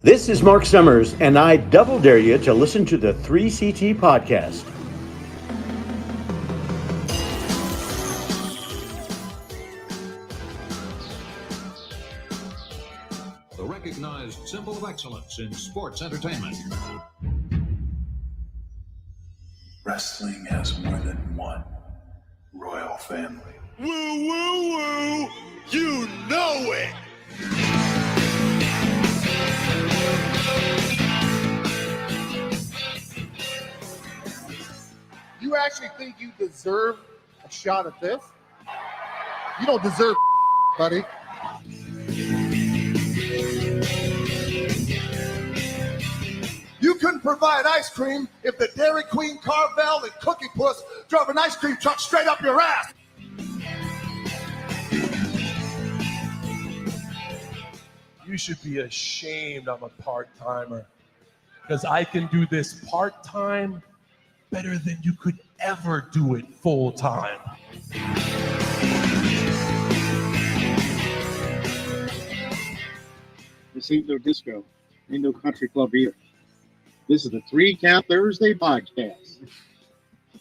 This is Mark Summers, and I double dare you to listen to the 3CT podcast. The recognized symbol of excellence in sports entertainment. Wrestling has more than one royal family. Woo, woo, woo! You know it! You actually think you deserve a shot at this? You don't deserve, buddy. You couldn't provide ice cream if the Dairy Queen, Carvel, and Cookie Puss drove an ice cream truck straight up your ass. You should be ashamed I'm a part-timer, because I can do this part-time better than you could ever do it full-time. This ain't no disco, ain't no country club either. This is the 3 Count Thursday podcast.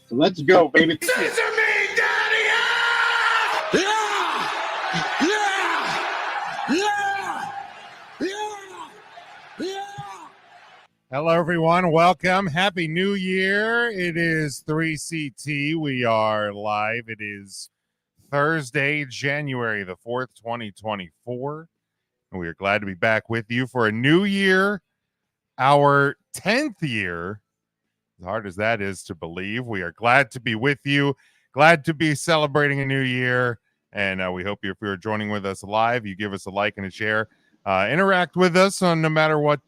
So let's go, baby. Scissor me, Daddy! Yeah! Yeah! Yeah! Yeah! Yeah! Hello, everyone. Welcome. Happy New Year. It is 3CT. We are live. It is Thursday, January the 4th, 2024. And we are glad to be back with you for a new year, our 10th year. As hard as that is to believe, we are glad to be with you, glad to be celebrating a new year. And we hope if you're joining with us live, you give us a like and a share. Interact with us on no matter what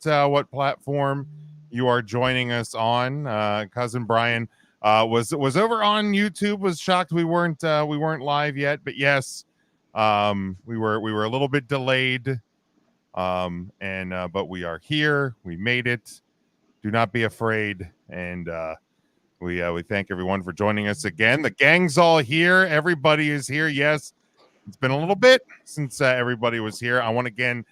platform you are joining us on. Cousin Brian was over on YouTube. Was shocked we weren't live yet, but yes, we were a little bit delayed. But we are here. We made it. Do not be afraid. And we thank everyone for joining us again. The gang's all here. Everybody is here. Yes, it's been a little bit since everybody was here. I want to again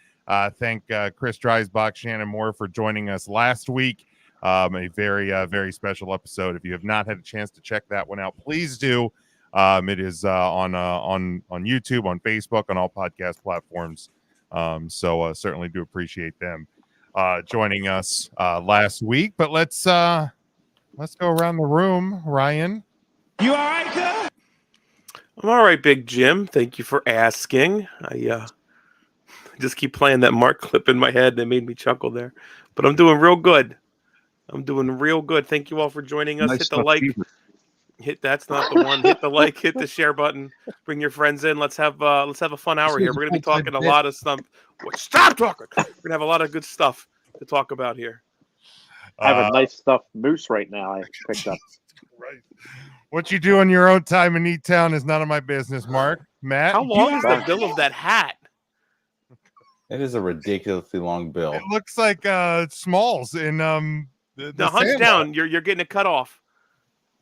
thank Chris Dreisbach, Shannon Moore for joining us last week. A very special episode. If you have not had a chance to check that one out, please do. It is on YouTube, on Facebook, on all podcast platforms. So certainly do appreciate them joining us last week. But let's go around the room. Ryan, you all right, Cub? I'm all right, Big Jim. Thank you for asking. I just keep playing that Mark clip in my head. That made me chuckle there. But I'm doing real good. Thank you all for joining us. Nice Hit the like. That's not the one. Hit the like. Hit the share button. Bring your friends in. Let's have a fun hour here. We're gonna be talking a lot of stuff. Stop talking. We're gonna have a lot of good stuff to talk about here. I have a nice stuffed moose right now. I picked up. Right. What you do in your own time in E-Town is none of my business, Mark. Matt, how long is the bill of that hat? It is a ridiculously long bill. It looks like Smalls in the hunch down. You're getting it cut off.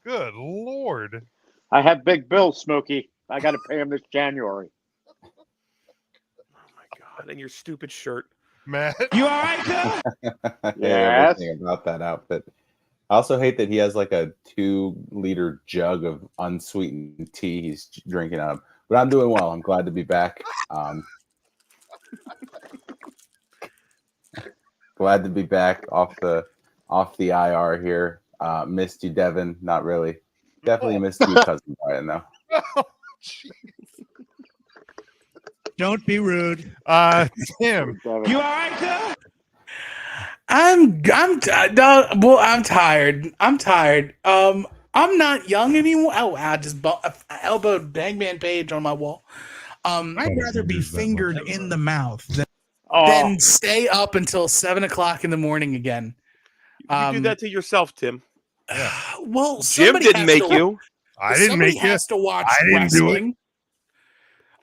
Good Lord. I have big bills, Smokey. I got to pay him this January. Oh my God! And your stupid shirt, Matt. You all right, Cub? Yeah, everything about that outfit. I also hate that he has like a 2-liter jug of unsweetened tea he's drinking out of. But I'm doing well. I'm glad to be back. Glad to be back off the IR here. Missed you, Devin. Not really. Definitely missed you, Cousin Brian, though. Oh, Don't be rude. Tim. You all right, Cub? I'm tired. I'm not young anymore. Oh, I just elbowed Bangman Page on my wall. I'd rather be fingered in the mouth than stay up until 7 o'clock in the morning again. You do that to yourself, Tim. Yeah. Well, Jim didn't make you. I didn't make you. Has to watch wrestling.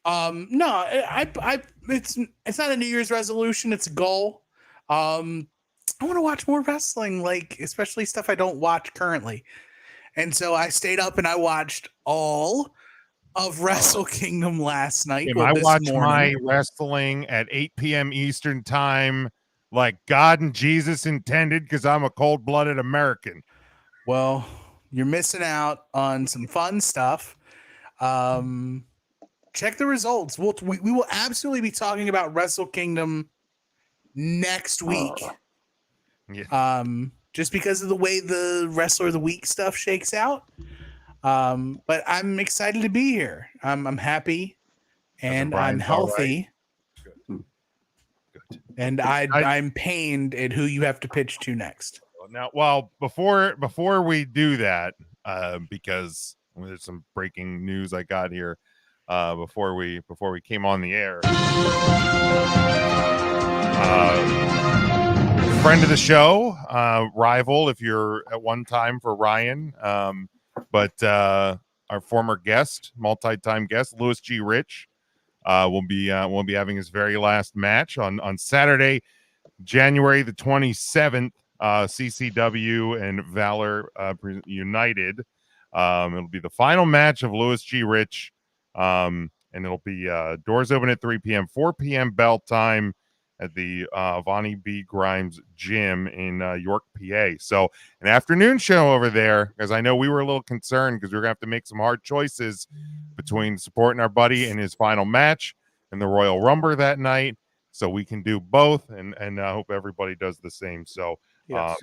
No, it's not a New Year's resolution. It's a goal. I want to watch more wrestling, like especially stuff I don't watch currently. And so I stayed up and I watched all of Wrestle Kingdom last night. I watched my wrestling at 8 p.m. Eastern time like God and Jesus intended, because I'm a cold-blooded American. Well, you're missing out on some fun stuff. Check the results. We will absolutely be talking about Wrestle Kingdom next week. Yeah. Just because of the way the Wrestler of the Week stuff shakes out. But I'm excited to be here. I'm happy and I'm healthy. Good. And I'm pained at who you have to pitch to next. Now, well, before we do that, because there's some breaking news I got here before we came on the air. Friend of the show, rival if you're at one time for Ryan, but our former guest, multi-time guest, Louis G. Rich, will be having his very last match on Saturday, January the 27th. CCW and Valor United. It'll be the final match of Louis G. Rich, and it'll be doors open at 3 p.m., 4 p.m. bell time at the Vonnie B. Grimes Gym in York, PA. So an afternoon show over there, because I know we were a little concerned because we were going to have to make some hard choices between supporting our buddy in his final match and the Royal Rumble that night. So we can do both, and I hope everybody does the same. So yes.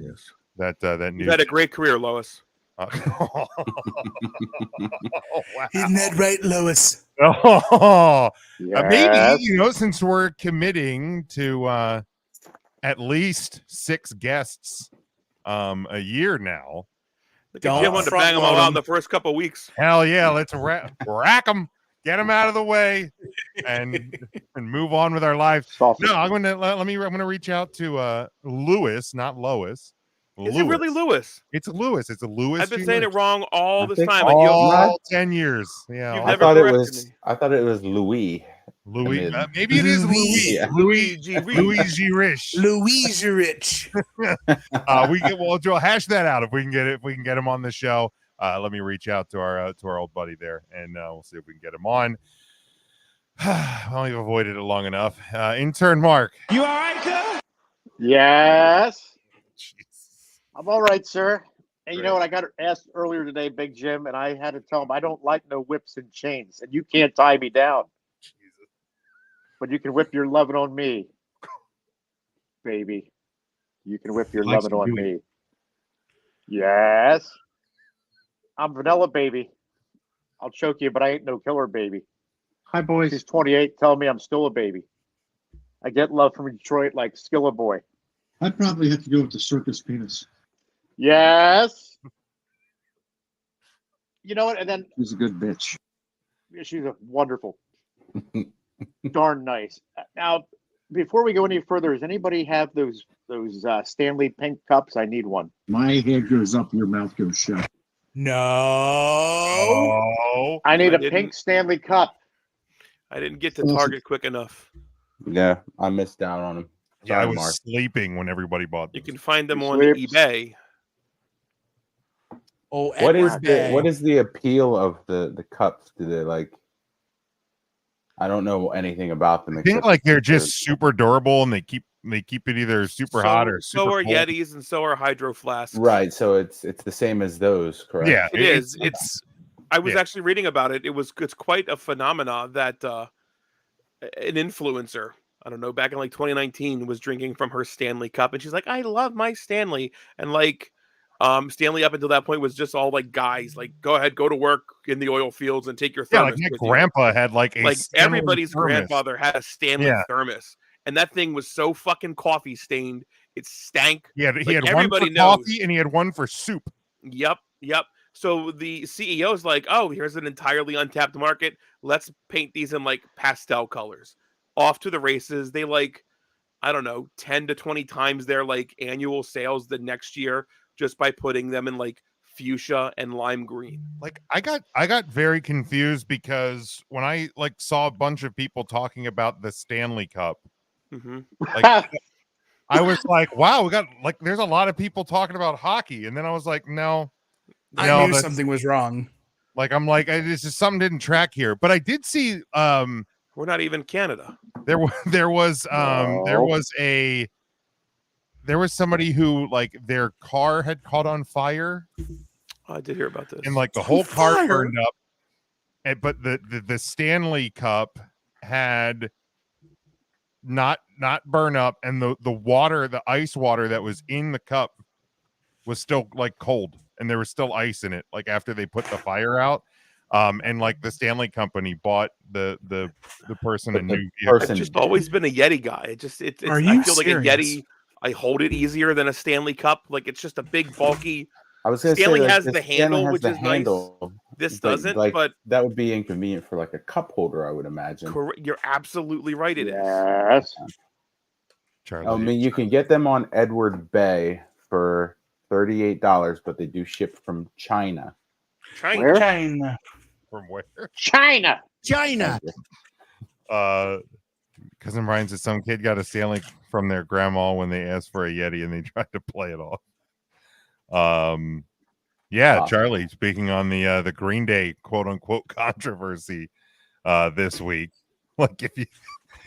That news. You've had a great career, Lois. Oh, wow. Isn't that right, Lois? Oh, Yes. maybe, since we're committing to at least 6 guests a year now. Jim wanted to bang them all out in the first couple of weeks. Hell yeah, let's rack them, get them out of the way, and move on with our lives. No, I'm gonna reach out to Lewis, not Lois. Is it really Lewis? It's Lewis. It's a Lewis. I've been saying it wrong all this time. All 10 years. Yeah. I thought it was Louis. Louis. Maybe it is Louis. Yeah. Louis G. Rich. Louis G. Rich. We'll hash that out if we can get it. If we can get him on the show. Let me reach out to our old buddy there, and we'll see if we can get him on. Well, we've avoided it long enough. Intern Mark. You all right, sir? Yes. Jeez. I'm all right, sir. And you know what? I got asked earlier today, Big Jim, and I had to tell him I don't like no whips and chains, and you can't tie me down. Jesus. But you can whip your lovin' on me, baby. You can whip your lovin' on me. Yes. I'm vanilla, baby. I'll choke you, but I ain't no killer, baby. Hi, boys. She's 28, telling me I'm still a baby. I get love from Detroit like Skilla Boy. I'd probably have to go with the circus penis. Yes. You know what? And then She's a good bitch. she's a wonderful, darn nice. Now, before we go any further, does anybody have those Stanley pink cups? I need one. My head goes up, your mouth goes shut. No. Oh. I need a pink Stanley cup. I didn't get to Target quick enough. Yeah, I missed out on them. Yeah, I was sleeping when everybody bought them. You can find them on eBay. Oh, what is the appeal of the cups? Do they like? I don't know anything about them. I think they're just super durable, and they keep it either super hot or super so are cold. Yetis and so are Hydro Flasks. Right, so it's the same as those, correct? Yeah, it is. I was actually reading about it. It's quite a phenomena that an influencer, I don't know, back in like 2019 was drinking from her Stanley cup, and she's like, I love my Stanley. And like Stanley up until that point was just all like guys, like go ahead, go to work in the oil fields and take your thermos. Yeah, like my grandpa had like a Stanley everybody's thermos. grandfather had a Stanley thermos. And that thing was so fucking coffee stained. It stank. Yeah, he like, had one for coffee and he had one for soup. Yep. So the CEO's like, oh, here's an entirely untapped market. Let's paint these in like pastel colors. Off to the races. They I don't know, 10 to 20 times their like annual sales the next year just by putting them in like fuchsia and lime green. Like I got very confused because when I saw a bunch of people talking about the Stanley Cup, I was like, wow, we got there's a lot of people talking about hockey, and then I was like, no, I knew something was wrong. It's just something didn't track here, but I did see. We're not even Canada. There was a there was somebody who like their car had caught on fire. I did hear about this. And like the whole car burned up. But the Stanley Cup had not burn up, and the water, the ice water that was in the cup was still like cold, and there was still ice in it, like after they put the fire out. And like the Stanley Company bought the person a new vehicle. I've just always been a Yeti guy. It's Are I you feel like serious? a Yeti. I hold it easier than a Stanley Cup. Like it's just a big bulky. I was gonna Stanley say has like, the Stanley handle, has which the is handle, nice. This doesn't, like, but that would be inconvenient for like a cup holder, I would imagine. you're absolutely right. It is. Yes. Charlie, I mean, you can get them on Edward Bay for $38, but they do ship from China. China. China. From where? China. China. Cousin Brian said some kid got a Stanley from their grandma when they asked for a Yeti and they tried to play it off. Yeah, Wow. Charlie, speaking on the Green Day quote unquote controversy this week. Like if you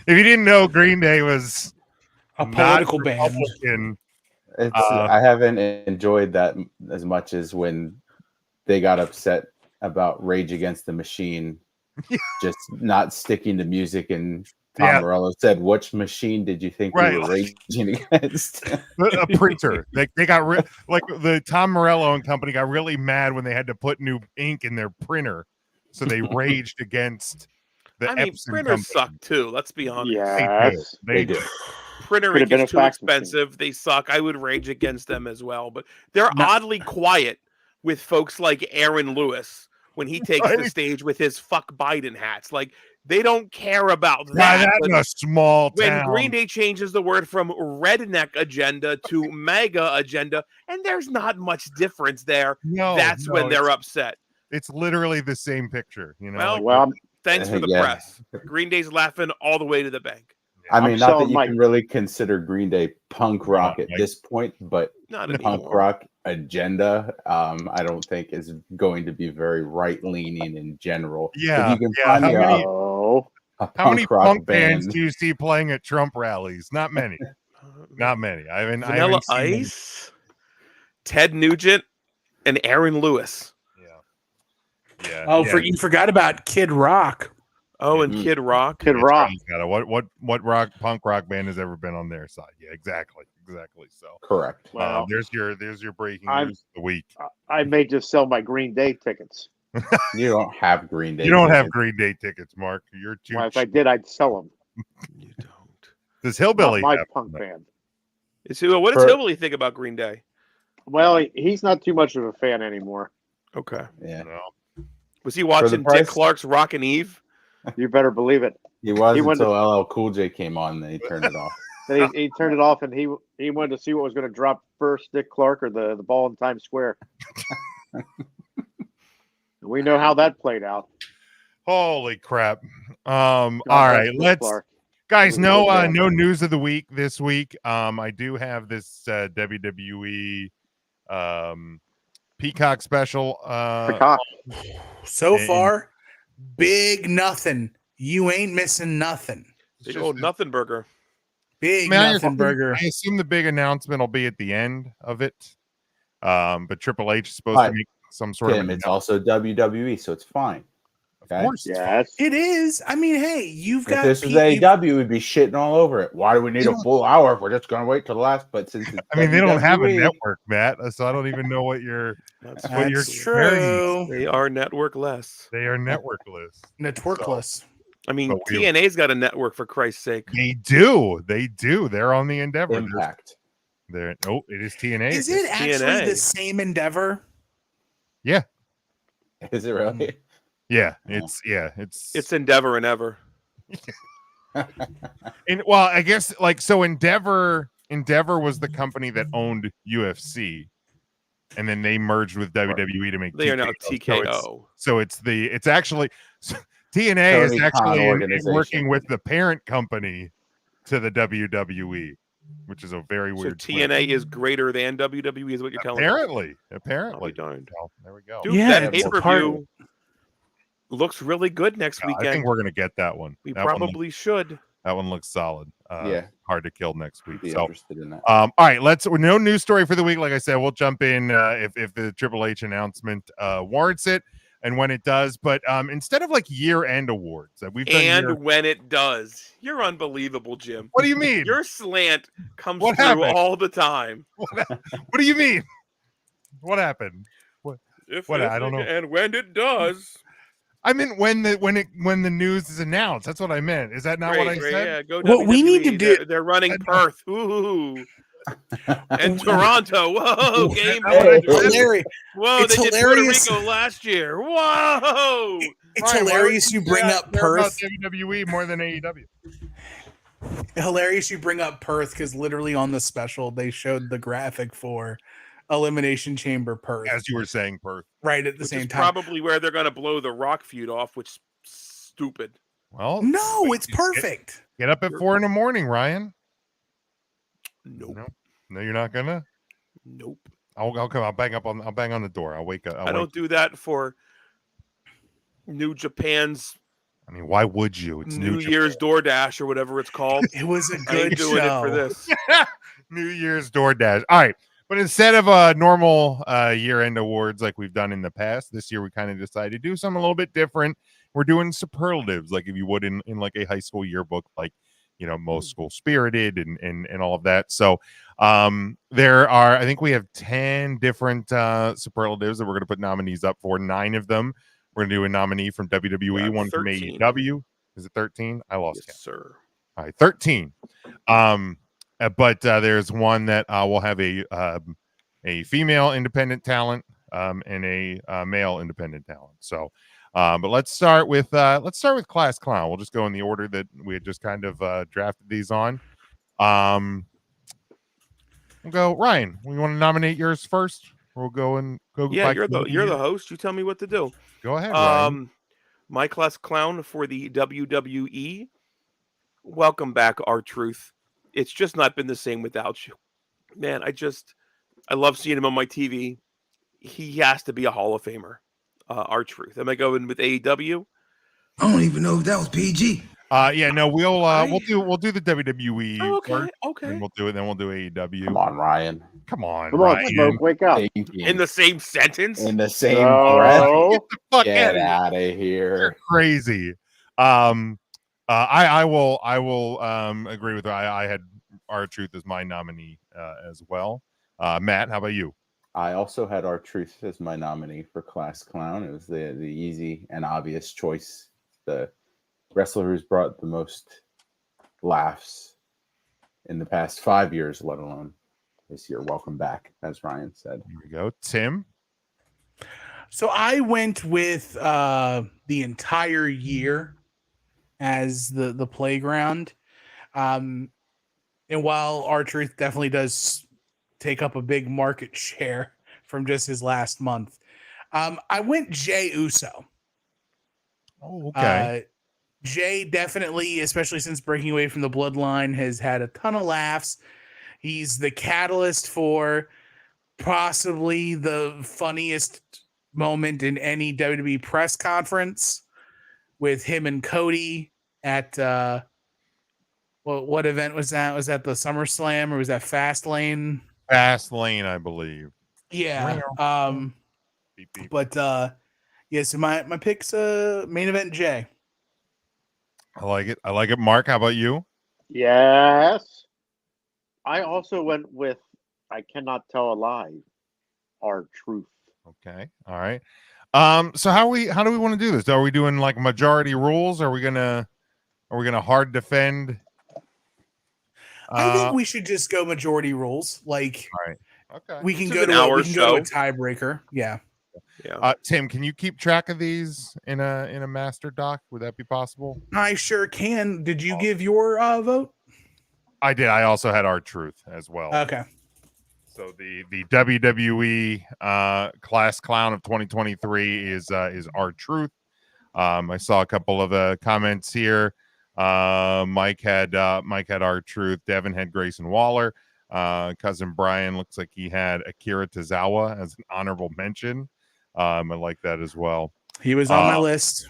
didn't know Green Day was a political band. Republican, I haven't enjoyed that as much as when they got upset about Rage Against the Machine just not sticking to music, and Tom Morello said, "Which machine did you think we were raging against?" A printer. They got like the Tom Morello and company got really mad when they had to put new ink in their printer, so they raged against the I mean, Epson printers company. suck too. Let's be honest. Yes. They do. Printer Could have ink been is a too fax expensive. They suck. I would rage against them as well. But they're oddly quiet with folks like Aaron Lewis when he takes the stage with his "fuck Biden" hats. Like they don't care about that. That's But a small when town. Green Day changes the word from redneck agenda to MAGA agenda, and there's not much difference there. That's when they're upset. It's literally the same picture, you know. Well, thanks for the yeah. press. Green Day's laughing all the way to the bank. I mean, I'm not that selling you my- can really consider Green Day punk rock at this point, but Not punk anymore. rock agenda, I don't think is going to be very right leaning in general. Yeah, if you can yeah. find How me many- a How many punk rock punk bands band, do you see playing at Trump rallies? Not many. Not many. I haven't Vanilla seen many. Ice, Ted Nugent, and Aaron Lewis. Yeah. Oh, yeah. you forgot about Kid Rock. Oh, and Kid Rock. Kid Rock. What rock punk rock band has ever been on their side? Yeah, exactly. So correct. Wow. there's your breaking I'm- news of the week. I may just sell my Green Day tickets. You don't have Green Day. You don't have tickets. Green Day tickets, Mark. You're too. Well, if I did, I'd sell them. You don't. Does Hillbilly Not my have punk them? band. What does Hillbilly think about Green Day? Well, he's not too much of a fan anymore. Okay. Yeah. No. Was he watching Dick price? Clark's Rockin' Eve? You better believe it. He was He went until LL Cool J came on, then he turned it off. Then he turned it off, and he wanted to see what was going to drop first, Dick Clark or the ball in Times Square. We know how that played out. Holy crap. All right, let's guys, no news of the week this week. I do have this WWE Peacock special. Peacock. So far, big nothing. You ain't missing nothing. Big old nothing burger. Big I nothing burger. I assume the big announcement will be at the end of it. But Triple H is supposed to make some sort Tim, of it's also WWE, so it's fine. Okay? Of course, Yes. It is. I mean, hey, you've If got this was Pete- AEW, we'd be shitting all over it. Why do we need a full hour if we're just going to wait till the last? But since it's I mean, they don't have a WWE, network, Matt, so I don't even know what you're. That's true. They are networkless. They are networkless. Networkless. I mean, But we- TNA's got a network for Christ's sake. They do. They're on the Endeavor. Impact. It is TNA. Is it actually TNA. the same endeavor? Yeah. Is it really? Yeah. It's It's Endeavor and Ever. well, I guess like so Endeavor was the company that owned UFC, and then they merged with WWE to make They are now TKO. TKO. So it's actually TNA is Tony Khan actually organization. working with the parent company to the WWE, which is a very So weird. TNA is greater than WWE, is what you're telling me. Apparently. I'll be darned. Well, there we go. Dude, Yeah, that it's pay-per-view looks really good next I weekend. think we're gonna get that one. We That one probably should. That one looks solid. Hard to kill next week. Be So interested in that. all right, no news story for the week. Like I said, we'll jump in if the Triple H announcement warrants it and when it does. But instead of like year-end awards that we've done, when it does, you're unbelievable, Jim. What do you mean? Your slant comes What through happened? all the time. What do you mean? What happened? What I don't know. And when it does, I meant when the news is announced. That's what I meant. Is that not what I said? Yeah, go What WWE. we need to do- They're running Perth. Ooh. And Toronto. Whoa, game Hilarious. Whoa, It's they hilarious. did Puerto Rico last year. Whoa. It's hilarious you bring up Perth. WWE more than AEW. Hilarious you bring up Perth because literally on the special they showed the graphic for Elimination Chamber Perth. As you were saying, Perth. Right at the Which same is time. probably where they're going to blow the Rock feud off, which is stupid. Well, no, it's perfect. Get up at 4 a.m, Ryan. Nope. No, you're not gonna. Nope. I'll come. I'll bang on the door. I'll wake up. I don't do that for New Japan's. I mean, why would you? It's New Year's DoorDash or whatever it's called. It was a I ain't good doing show. it for this. New Year's DoorDash. All right. But instead of normal year-end awards like we've done in the past, this year we kind of decided to do something a little bit different. We're doing superlatives, like if you would in like a high school yearbook, like, you know, most school spirited and all of that. So there are, I think we have 10 different superlatives that we're going to put nominees up for. 9 of them. We're going to do a nominee from WWE, one 13. from AEW. Is it 13? I lost count. Sir. All right, 13. But there's one that will have a female independent talent and a male independent talent. So, but let's start with Class Clown. We'll just go in the order that we had just kind of drafted these on. We'll go Ryan. We want to nominate yours first. We'll go and go. Yeah, you're the host. You tell me what to do. Go ahead, Ryan. My Class Clown for the WWE. Welcome back, R-Truth. It's just not been the same without you. Man, I love seeing him on my TV. He has to be a Hall of Famer. R-Truth. Am I going with AEW? I don't even know if that was PG. Yeah, no, we'll do the WWE. Okay, first, and we'll do it. Then we'll do AEW. Come on, Ryan. Come on, Smoke, wake up. In the same sentence? In the same No. breath. Get the fuck Get out out of here. You're crazy. I will agree with her. I had R-Truth as my nominee as well. Matt, how about you? I also had R-Truth as my nominee for Class Clown. It was the easy and obvious choice. The wrestler who's brought the most laughs in the past 5 years, let alone this year. Welcome back, as Ryan said. Here we go. Tim? So I went with the entire year as the playground. And while R-Truth definitely does take up a big market share from just his last month, I went Jey Uso. Oh, okay. Jay definitely, especially since breaking away from the bloodline, has had a ton of laughs. He's the catalyst for possibly the funniest moment in any WWE press conference with him and Cody at what event was that? Was that the SummerSlam or was that Fastlane? Fastlane, I believe. Yeah. Beep, beep. But yeah, so my pick's main event Jay. I like it. Mark, how about you? Yes. I also went with I Cannot Tell a Lie, R-Truth. Okay. All right. So how do we want to do this? Are we doing like majority rules? Are we gonna hard defend? I think we should just go majority rules. Like, all right. Okay. We can This go is an to hour a tiebreaker. Yeah. Yeah. Tim, can you keep track of these in a master doc? Would that be possible? I sure can. Did you give your vote? I did. I also had R-Truth as well. Okay. So the WWE Class Clown of 2023 is R-Truth. I saw a couple of comments here. Mike had R-Truth. Devin had Grayson Waller. Cousin Brian looks like he had Akira Tozawa as an honorable mention. I like that as well. He was on my list.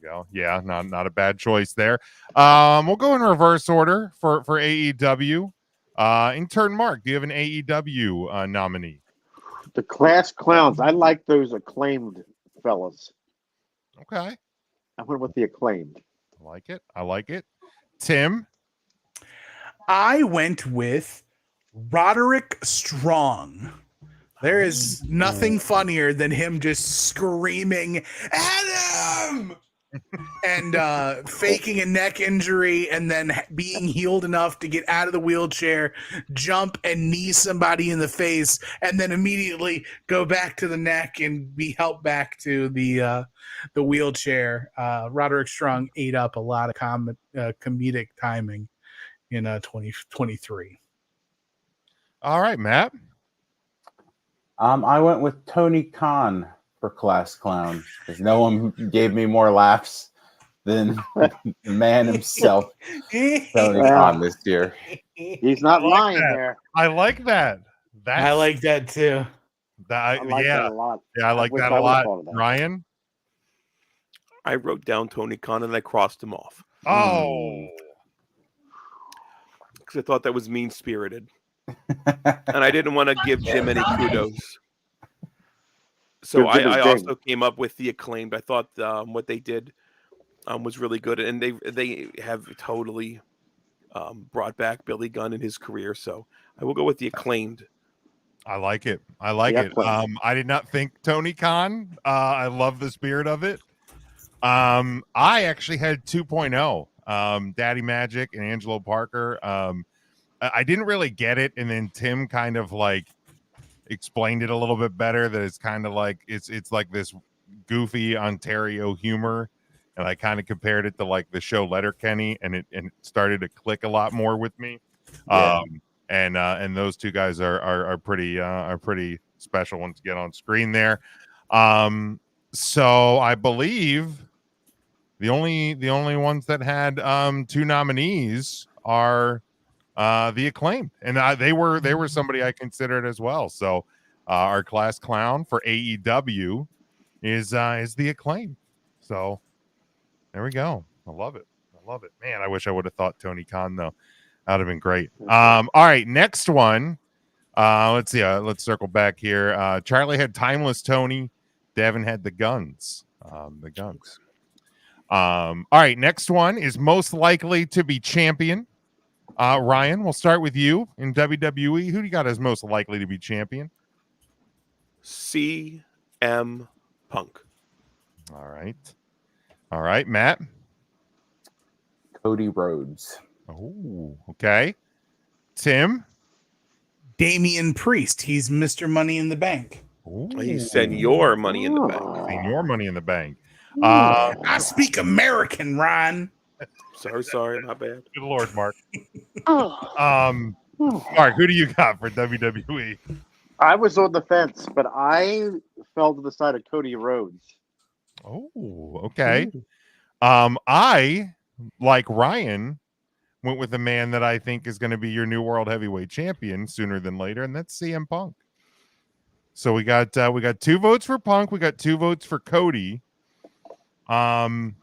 go. Yeah, not a bad choice there. We'll go in reverse order for AEW. Intern Mark, do you have an AEW nominee? The Class Clowns. I like those Acclaimed fellas. Okay. I went with the Acclaimed. I like it. Tim? I went with Roderick Strong. There is nothing funnier than him just screaming, Adam! and faking a neck injury and then being healed enough to get out of the wheelchair, jump and knee somebody in the face, and then immediately go back to the neck and be helped back to the wheelchair. Roderick Strong ate up a lot of comedic timing in 2023. All right, Matt. I went with Tony Khan for Class Clown because no one gave me more laughs than the man himself, Tony Khan, this year. He's not lying there. I like that. I like that too. I like that a lot. Yeah, I like wish that I a would've lot. thought of that. Ryan? I wrote down Tony Khan and I crossed him off. Oh. Because I thought that was mean-spirited. And I didn't want to give Jim any kudos. So Give Jim his I ding. also came up with the Acclaimed. I thought what they did was really good. And they have totally brought back Billy Gunn in his career. So I will go with the Acclaimed. I like it. I like it. I did not think Tony Khan. I love the spirit of it. I actually had 2.0. Daddy Magic and Angelo Parker. I didn't really get it, and then Tim kind of like explained it a little bit better. That it's kind of like it's like this goofy Ontario humor, and I kind of compared it to like the show Letterkenny, and it started to click a lot more with me. Yeah. And those two guys are pretty special ones to get on screen there. So I believe the only ones that had two nominees are the Acclaimed, and they were somebody I considered as well. So our Class Clown for AEW is the Acclaimed. So there we go. I love it. Man, I wish I would have thought Tony Khan though. That would have been great. All right, next one. Let's see. Let's circle back here. Charlie had Timeless Tony. Devin had the Guns. The Guns. All right, next one is most likely to be champion. Ryan, we'll start with you in WWE. Who do you got as most likely to be champion? CM Punk. All right, Matt. Cody Rhodes. Oh, okay. Tim. Damian Priest. He's Mr. Money in the Bank. He said your Money in the Bank. Your Money in the Bank. I speak American, Ryan. Sorry, my bad. Good Lord, Mark. Mark, who do you got for WWE? I was on the fence, but I fell to the side of Cody Rhodes. Oh, okay. I, like Ryan, went with the man that I think is going to be your new world heavyweight champion sooner than later, and that's CM Punk. So we got 2 votes for Punk. We got 2 votes for Cody. Do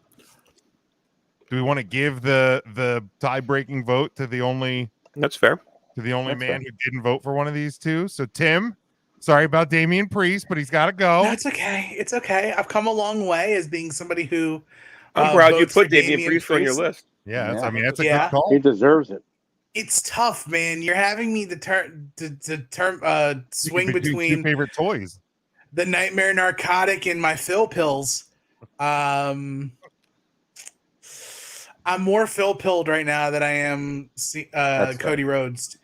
we want to give the tie-breaking vote to the only? That's fair. To the only man who didn't vote for one of these two. So Tim, sorry about Damian Priest, but he's got to go. That's okay. It's okay. I've come a long way as being somebody who. I'm proud you votes put for Damian Priest on your list. Yeah, that's a good call. He deserves it. It's tough, man. You're having me swing between two favorite toys, the Nightmare Narcotic and my Phil pills. I'm more Phil pilled right now than I am Cody Rhodes.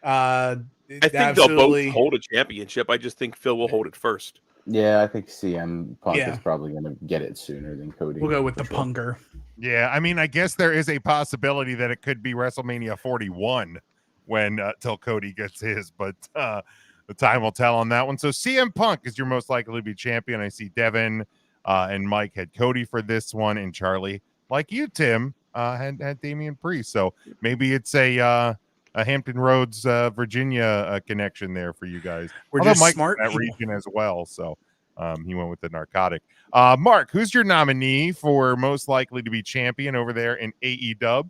I think they'll both hold a championship. I just think Phil will hold it first. Yeah, I think CM Punk is probably going to get it sooner than Cody. We'll go with the punker. Yeah, I mean, I guess there is a possibility that it could be WrestleMania 41 when till Cody gets his, but the time will tell on that one. So CM Punk is your most likely to be champion. I see Devin and Mike had Cody for this one, and Charlie, like you, Tim, had Damian Priest. So maybe it's a Hampton Roads, Virginia connection there for you guys. We're Although just Mike's smart in that people. region as well. So He went with the narcotic. Mark, who's your nominee for most likely to be champion over there in AEW?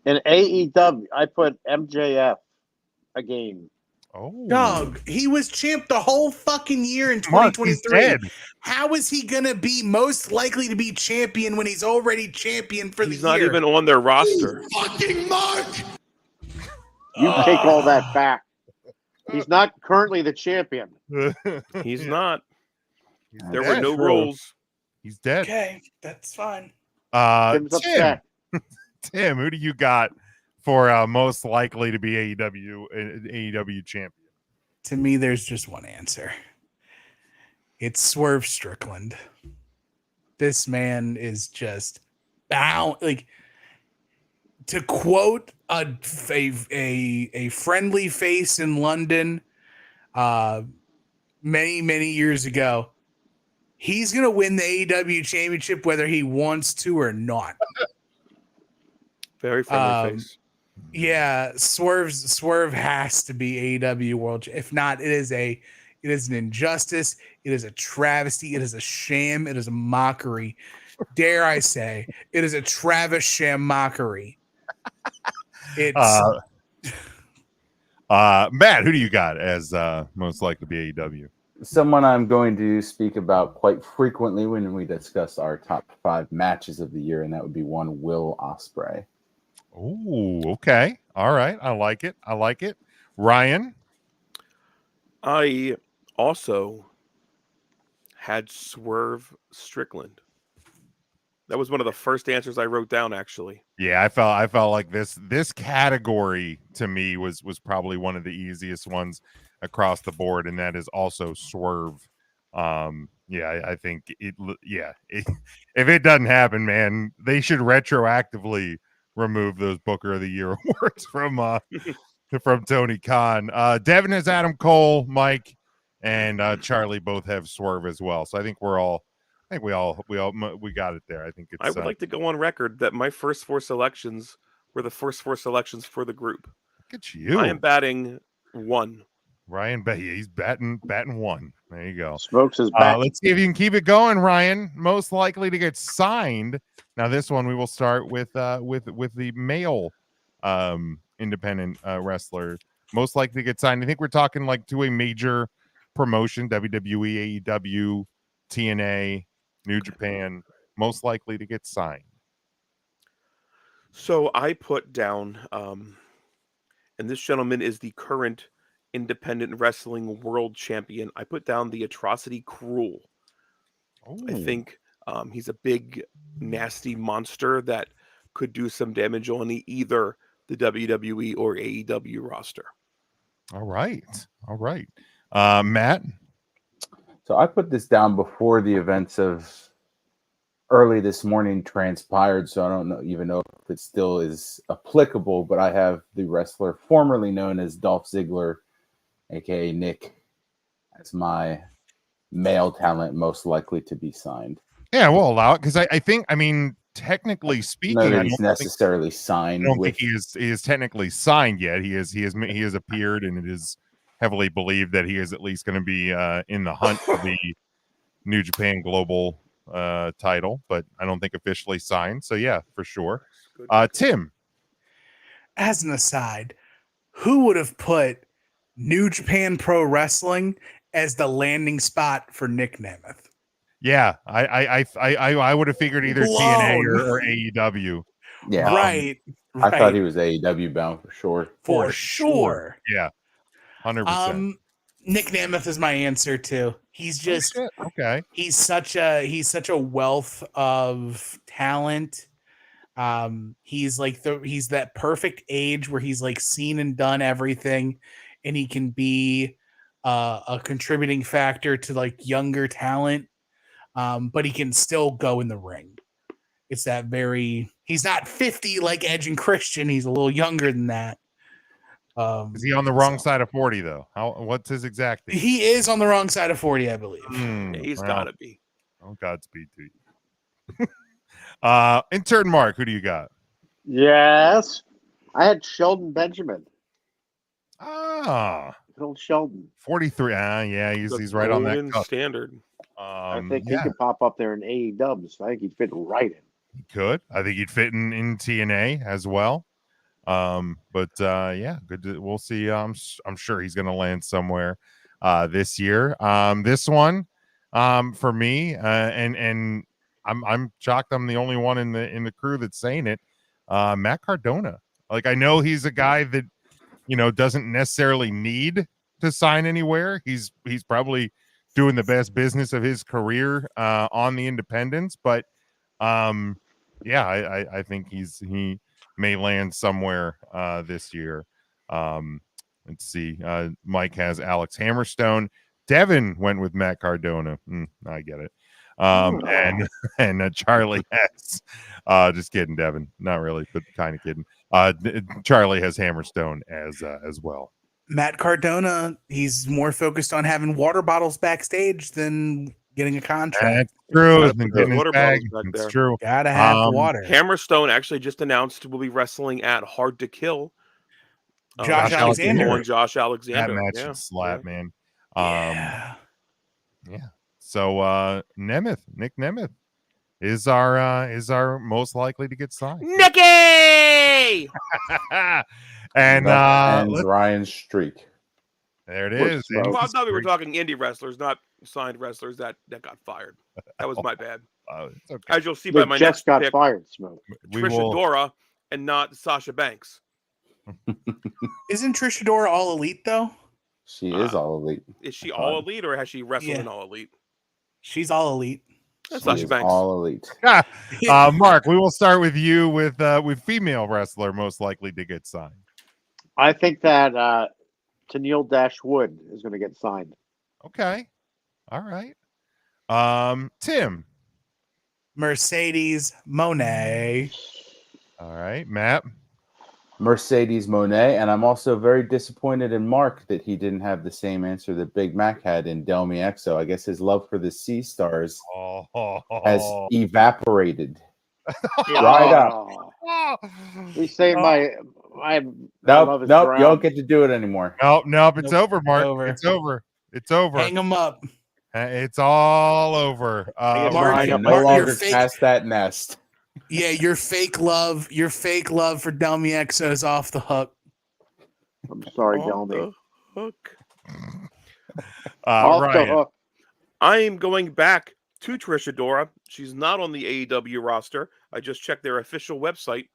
In AEW, I put MJF again. Oh, Dog, he was champ the whole fucking year in Mark, he's 2023. dead. How is he gonna be most likely to be champion when he's already champion for He's the not year? even on their roster. Fucking Mark! You take all that back. He's not currently the champion. He's not. There dead. were no True. rules. He's dead. Okay, that's fine. Tim's Tim, upset. Tim, who do you got for most likely to be AEW champion? To me, there's just one answer. It's Swerve Strickland. This man is just bound. Like, to quote a friendly face in London many years ago, he's going to win the AEW championship whether he wants to or not. Very friendly face. Yeah, Swerve has to be AEW world. If not, it is an injustice. It is a travesty. It is a sham. It is a mockery. Dare I say, it is a Travis sham mockery. It's Matt, who do you got as most likely to be AEW? Someone I'm going to speak about quite frequently when we discuss our top 5 matches of the year, and that would be one Will Ospreay. Oh, okay. All right. I like it. Ryan? I also had Swerve Strickland. That was one of the first answers I wrote down, actually. Yeah, I felt like this category to me was probably one of the easiest ones across the board, and that is also Swerve. I think if it doesn't happen, man, they should retroactively remove those Booker of the Year awards from Tony Khan. Devin has Adam Cole, Mike, and Charlie both have Swerve as well. So I think we got it there. I think it's. I would like to go on record that my first 4 selections were the first 4 selections for the group. Look at you. I am batting 1. Ryan, he's batting 1. There you go. Smokes is back. Let's see if you can keep it going, Ryan. Most likely to get signed. Now, this one we will start with the male independent wrestler most likely to get signed. I think we're talking like to a major promotion: WWE, AEW, TNA, New Japan. Most likely to get signed. So I put down, and this gentleman is the current independent wrestling world champion. I put down the Atrocity Cruel. I think he's a big, nasty monster that could do some damage on either the WWE or AEW roster. All right. Matt? So I put this down before the events of early this morning transpired, so I don't even know if it still is applicable, but I have the wrestler formerly known as Dolph Ziggler, aka Nick, as my male talent most likely to be signed. Yeah, we'll allow it because I think, technically speaking, not that he's necessarily signed. I don't think he is technically signed yet. He has appeared, and it is heavily believed that he is at least going to be in the hunt for the New Japan Global title, but I don't think officially signed. So yeah, for sure. Tim, as an aside, who would have put New Japan Pro Wrestling as the landing spot for Nick Nemeth? Yeah, I would have figured either TNA or AEW. Yeah, right. I thought he was AEW bound for sure. For sure. Yeah, 100%. Nick Nemeth is my answer too. He's just okay. He's such a wealth of talent. He's that perfect age where he's like seen and done everything, and he can be a contributing factor to like younger talent. But he can still go in the ring. It's that he's not 50 like Edge and Christian. He's a little younger than that. Is he on the wrong side of 40 though? What's his exact age? He is on the wrong side of 40, I believe. He's gotta be. Oh, Godspeed to you. Intern Mark, who do you got? Yes. I had Sheldon Benjamin. Good old Sheldon. 43. Yeah, The he's right on that golden cusp. standard. I think he Yeah, could pop up there in AEW. So I think he'd fit right in. he could. I think he'd fit in TNA as well. But yeah, we'll see. I'm sure he's going to land somewhere this year. This one, for me, and I'm shocked I'm the only one in the crew that's saying it. Matt Cardona. Like, I know he's a guy that doesn't necessarily need to sign anywhere. He's probably doing the best business of his career on the independents, but yeah, I think he may land somewhere this year. Let's see. Mike has Alex Hammerstone. Devin went with Matt Cardona. I get it. And Charlie has just kidding, Devin. Not really, but kind of kidding. Charlie has Hammerstone as well. Matt Cardona, he's more focused on having water bottles backstage than getting a contract. That's true. Gotta put the water bottles back It's there. true. Gotta have water. Hammerstone actually just announced will be wrestling at Hard to Kill. Josh Alexander. On Josh Alexander. That match should slap, man. Yeah. So Nick Nemeth is our most likely to get signed. Nicky! And ends Ryan's streak. There it is. Well, I thought we were talking indie wrestlers, not signed wrestlers that got fired. That was my bad. It's okay. As you'll see by my next got pick, fired, Smoke. Trisha Dora and not Sasha Banks. Isn't Trisha Dora all elite though? She is all elite. Is she all elite, or has she wrestled in all elite? She's all elite. That's Sasha Banks. All elite. Mark, we will start with you with female wrestler most likely to get signed. I think that Tennille Dashwood is going to get signed. Okay. All right. Tim. Mercedes Monet. All right, Matt. Mercedes Monet, and I'm also very disappointed in Mark that he didn't have the same answer that Big Mac had in Delmi Exo. I guess his love for the Sea Stars has evaporated. Right up. He's saying my Nope, you don't get to do it anymore. Nope, it's over, Mark. It's over. It's over. Hang them up. It's all over. Mark, no longer cast that nest. Yeah, your fake love for Delmi Exo is off the hook. I'm sorry, Delmi. Hook. Off the Ryan. hook. I am going back to Trisha Dora. She's not on the AEW roster. I just checked their official website,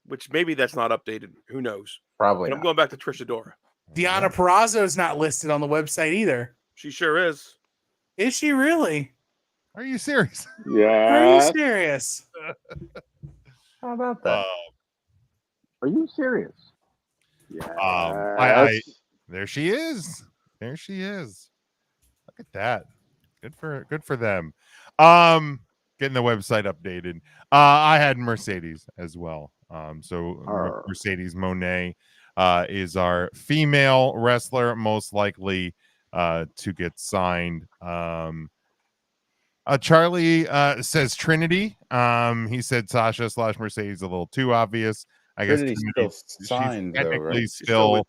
which maybe that's not updated. Who knows? Probably. But I'm going back to Trisha Dora. Deanna Purrazzo is not listed on the website either. She sure is. Is she really? Are you serious? Yeah. Are you serious? How about that? Are you serious? Yeah. There she is. There she is. Look at that. Good for them. Getting the website updated. I had Mercedes as well. So Mercedes Monet is our female wrestler most likely to get signed. Charlie says Trinity. He said Sasha / Mercedes a little too obvious. I guess Trinity's still signed, she's though, technically right? still Still with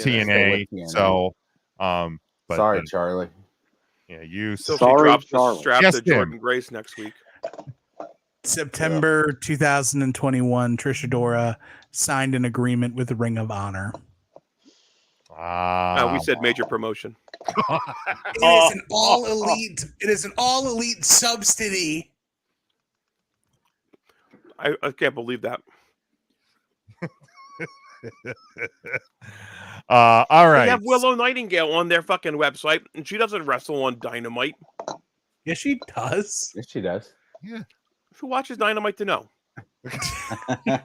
TNA. TNA. So, but Sorry, Charlie. Yeah, you. So Sorry, she drops the Charlie. strap Yes, to Tim. Jordan Grace next week. September 2021, Trisha Dora signed an agreement with the Ring of Honor. We said major promotion. It is an all elite. It is an all elite subsidy. I can't believe that. All right. They have Willow Nightingale on their fucking website, and she doesn't wrestle on Dynamite. Yes, she does. Yes, she does. Yeah. Who watches Dynamite to know?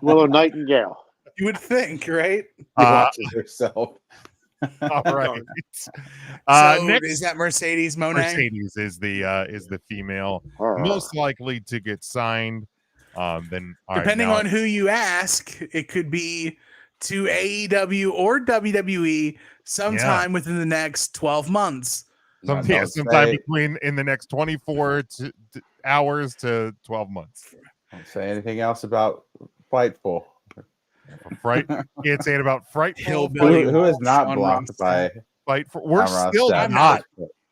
Willow Nightingale. You would think, right? She watches herself. All right. So Next, is that Mercedes Monet? Mercedes is the female most likely to get signed. Then Depending on who you ask, it could be to AEW or WWE sometime within the next 12 months. sometime between in the next 24 hours to 12 months. Don't say anything else about Fightful. Can't say it about Frightful. Who is not blocked by we're Shamrock still said, not.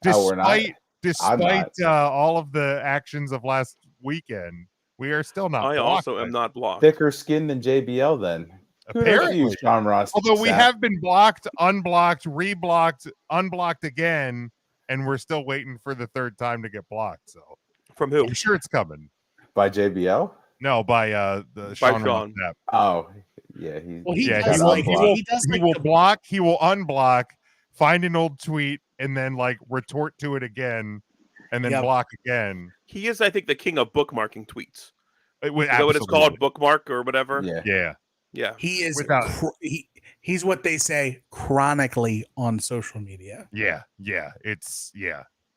Oh, we're not? Despite all of the actions of last weekend, we are still not. I blocked also am not blocked. Thicker skin than JBL then. Kudos to you, Apparently. Shamrock. Although we have been blocked, unblocked, reblocked, unblocked again, and we're still waiting for the third time to get blocked. So from who? I'm sure it's coming. By JBL? No, by the Sean. Oh, yeah. He will block, he will unblock, find an old tweet, and then like retort to it again, and then block again. He is, I think, the king of bookmarking tweets. Is that what it's Absolutely. called? Bookmark or whatever? Yeah. He is he's what they say chronically on social media. Yeah.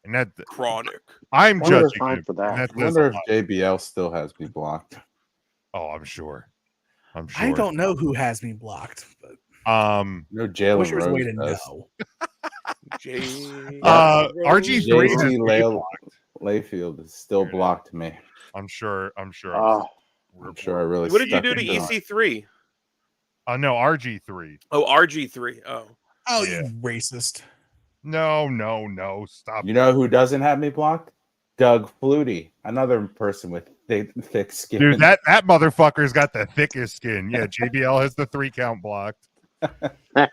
And that chronic. I'm Wonder judging if him. for that. And I wonder if JBL still has me blocked. Oh, I'm sure. I don't know who has me blocked, but no Jalen wish there was a way Rose to does. know. RG3 Layfield is still blocked me. I'm sure. I'm sure I really. What did you stuck do to it on. EC3? No, RG3. Oh, RG3. Oh, you racist. No. Stop. You know who doesn't have me blocked? Doug Flutie, another person with thick skin. Dude, that motherfucker's got the thickest skin. Yeah, JBL has the 3 count blocked. All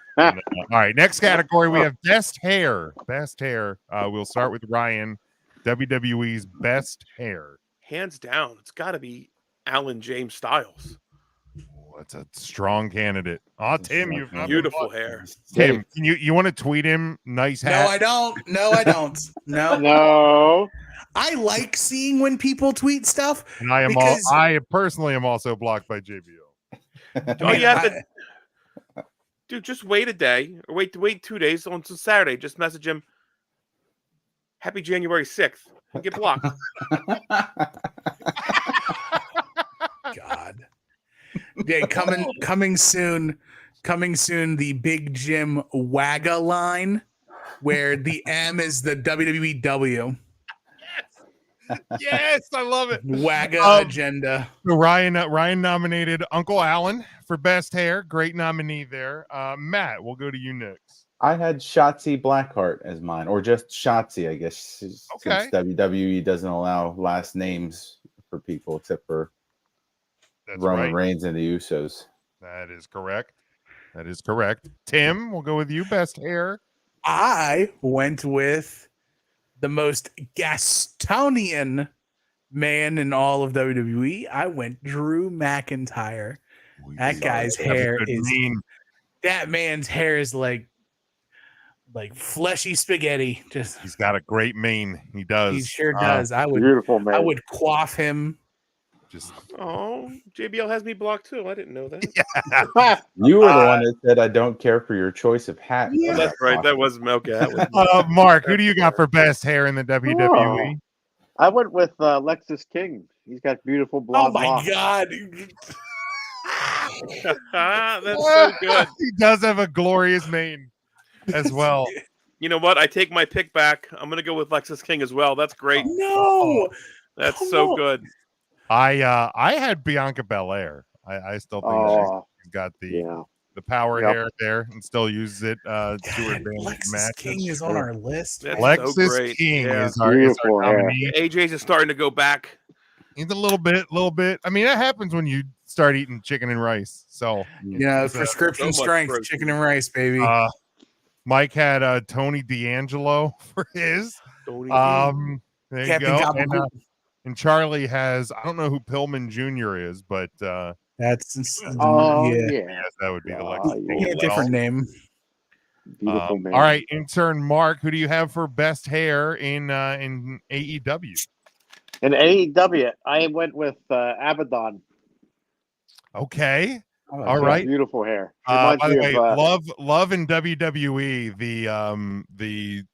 right, next category we have best hair. Best hair. We'll start with Ryan. WWE's best hair. hands down, it's got to be Alan James Styles. That's a strong candidate. Oh, Tim, you've not beautiful hair. Tim, can you want to tweet him? Nice hat. No, I don't. No. No. I like seeing when people tweet stuff. And I personally am also blocked by JBL. Oh, you have to, dude. Just wait a day, or wait 2 days. On Saturday, just message him. Happy January 6th. And get blocked. God. Yeah, coming soon. The Big Jim WAGA line, where the M is the WWE W. Yes, I love it. WAGA agenda. So Ryan nominated Uncle Alan for best hair. Great nominee there. Matt, we'll go to you next. I had Shotzi Blackheart as mine, or just Shotzi, I guess. Since WWE doesn't allow last names for people except for Roman Reigns and the Usos. That is correct. Tim, we'll go with you. Best hair. I went with the most Gastonian man in all of WWE. I went Drew McIntyre. That guy's hair is that man's hair is like fleshy spaghetti. Just he's got a great mane. He does. He sure does. Beautiful man. I would quaff him. JBL has me blocked too. I didn't know that. Yeah. You were the one that said I don't care for your choice of hat. Yeah. Oh, that's right. That was okay. That was Mark, who do you got for best hair in the WWE? Oh, I went with Lexus King. He's got beautiful blonde locks. God. That's so good. He does have a glorious mane as well. You know what? I take my pick back. I'm going to go with Lexus King as well. That's great. No. That's so good. I had Bianca Belair. I still think she's got the power hair there and still uses it to her advantage. Lexus King is on our list. That's Lexus so great. King Yeah. is our nominee. AJ's is starting to go back. He's a little bit. I mean, that happens when you start eating chicken and rice. So yeah, prescription strength chicken and rice, baby. Mike had Tony D'Angelo for his. There you Captain go. And Charlie has, I don't know who Pillman Jr. is, but that's yes, that would be the Lexus. Different name. Beautiful man. All right, intern Mark, who do you have for best hair in AEW? In AEW, I went with Abaddon. Okay. All right. Beautiful hair. By the way, love in WWE, the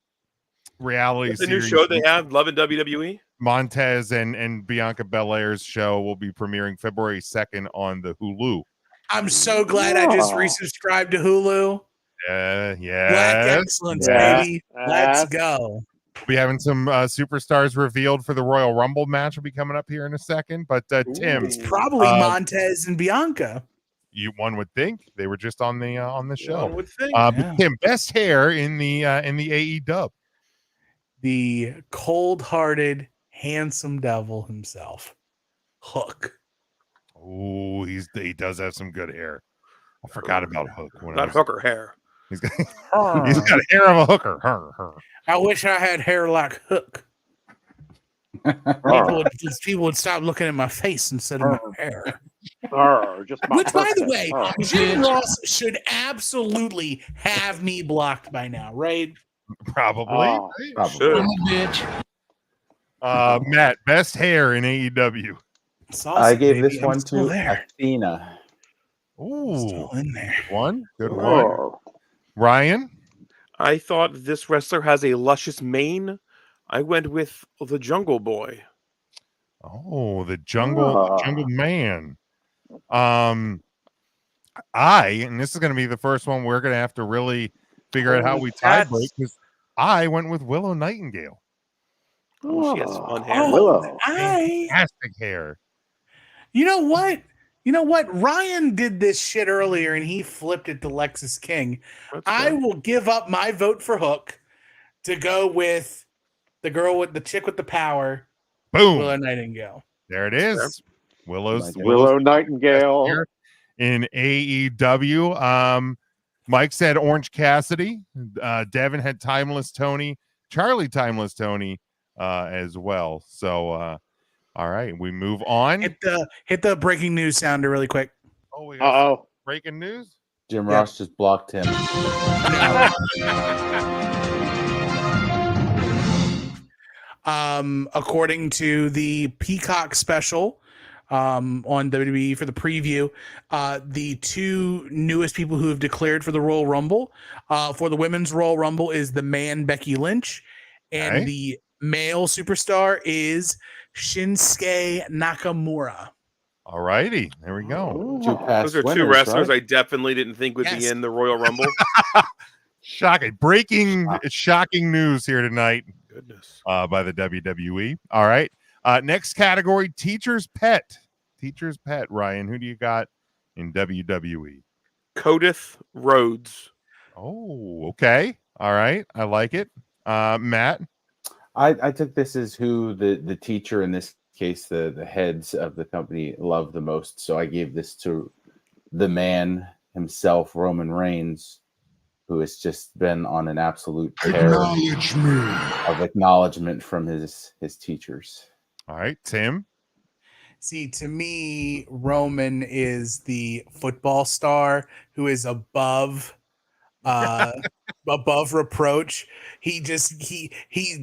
reality The series. new show they have, Love in WWE. Montez and Bianca Belair's show will be premiering February 2nd on the Hulu. I'm so glad I just resubscribed to Hulu. Yeah. Black excellence, baby. Let's go. We'll be having some superstars revealed for the Royal Rumble match. Will be coming up here in a second. But Tim, it's probably Montez and Bianca. one would think they were just on the show. One would think. But Tim, best hair in the AE dub. The cold-hearted, handsome devil himself, Hook. Oh, he does have some good hair. I forgot about Hook. Not hooker hair. He's got hair of a hooker. I wish I had hair like Hook. People would stop looking at my face instead of my hair. Which, by the way, Jim Ross should absolutely have me blocked by now, right? Probably. Probably. Bitch. Matt, best hair in AEW. I gave this one to Athena. Ooh, still in there. Good one. Ryan, I thought this wrestler has a luscious mane. I went with the Jungle Boy. Oh, the jungle man. And this is going to be the first one we're going to have to really figure out how we tie break, because I went with Willow Nightingale. Oh, she has fun hair. Willow. Fantastic hair. You know what? Ryan did this shit earlier and he flipped it to Lexus King. I will give up my vote for Hook to go with the girl with the chick with the power. Boom. Willow Nightingale. There it is. Willow Nightingale in AEW. Mike said Orange Cassidy. Devin had Timeless Tony. Charlie Timeless Tony as well. So all right, we move on. Hit the breaking news sounder really quick. Oh, we got breaking news. Jim Ross just blocked him. According to the Peacock special on WWE for the preview, the two newest people who have declared for the Royal Rumble, for the women's Royal Rumble, is the man Becky Lynch, and the male superstar is Shinsuke Nakamura. All righty, there we go. Those are two wrestlers I definitely didn't think would be in the Royal Rumble. Shocking. Shocking news here tonight. Goodness. By the WWE. All right. Next category, teacher's pet. Teacher's pet. Ryan, who do you got in WWE? Codith Rhodes. Oh, okay. All right. I like it. Matt? I took this as who the teacher, in this case, the heads of the company, love the most. So I gave this to the man himself, Roman Reigns, who has just been on an absolute tear of acknowledgement from his teachers. All right, Tim. See, to me, Roman is the football star who is above reproach. He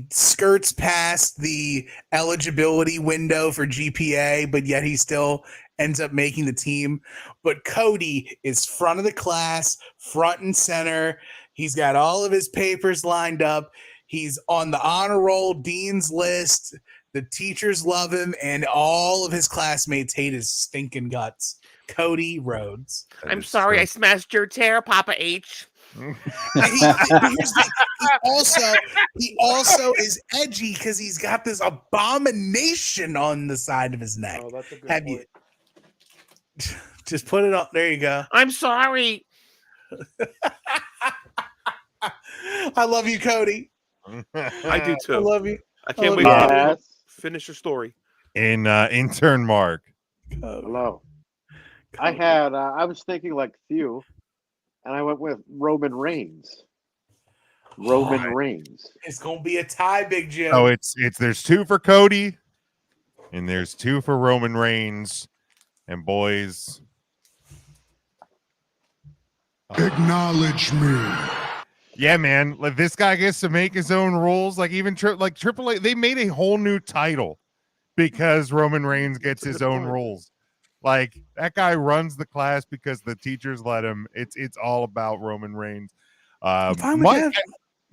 skirts past the eligibility window for GPA, but yet he still ends up making the team. But Cody is front of the class, front and center. He's got all of his papers lined up. He's on the honor roll, dean's list. The teachers love him, and all of his classmates hate his stinking guts. Cody Rhodes. I'm sorry I smashed your chair, Papa H. He also is edgy because he's got this abomination on the side of his neck. Oh, that's a good Have point. you just put it up? There you go. I'm sorry. I love you, Cody. I do too. I love you. I can't wait you. to finish your story. In intern Mark. Hello. I had I was thinking like Thew, and I went with Roman Reigns. Reigns. It's gonna be a tie, Big Jim. Oh, it's there's two for Cody, and there's two for Roman Reigns, and boys. Acknowledge me. Yeah, man. Like, this guy gets to make his own rules. Like even Triple H, they made a whole new title because Roman Reigns gets his own rules. Like, that guy runs the class because the teachers let him. It's all about Roman Reigns. Mike,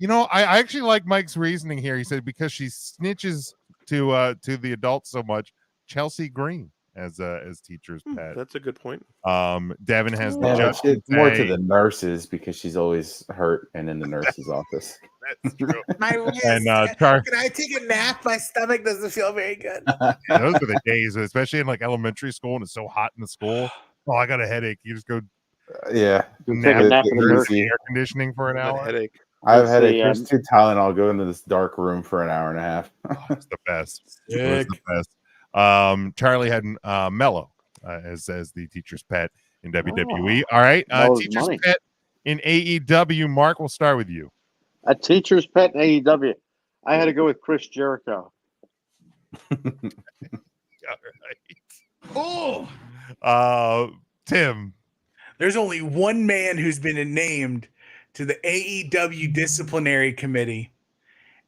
I actually like Mike's reasoning here. He said because she snitches to the adults so much. Chelsea Green as teacher's pet. That's a good point. Devin has the judge. It's more to the nurses because she's always hurt and in the nurse's office. That's true. My wrist. And Can I take a nap? My stomach doesn't feel very good. Those are the days, especially in like elementary school, and it's so hot in the school. Oh, I got a headache. You just go Yeah. Take a nap in the dirt. air conditioning for an I got a hour. headache. I have a Let's headache. see, Here's 2 Tylenol. Go into this dark room for an hour and a half. It's the best. It was the best. Charlie had Mello as the teacher's pet in WWE. All right, Mello's teacher's money. pet in AEW. Mark, we'll start with you. A teacher's pet in AEW. I had to go with Chris Jericho. All right. Oh, Tim. There's only one man who's been named to the AEW disciplinary committee,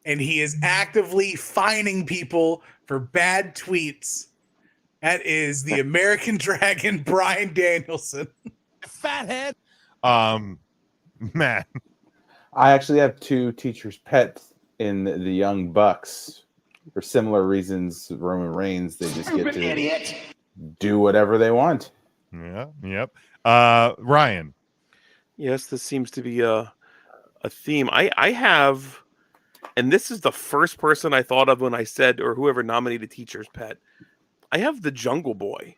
and he is actively fining people for bad tweets. That is the American Dragon, Bryan Danielson. Fathead. Matt. I actually have 2 teachers' pets in the Young Bucks for similar reasons. Roman Reigns, they just get to do whatever they want. Yeah. Yep. Ryan. Yes, this seems to be a theme. I have, and this is the first person I thought of when I said, or whoever nominated teacher's pet. I have the Jungle Boy.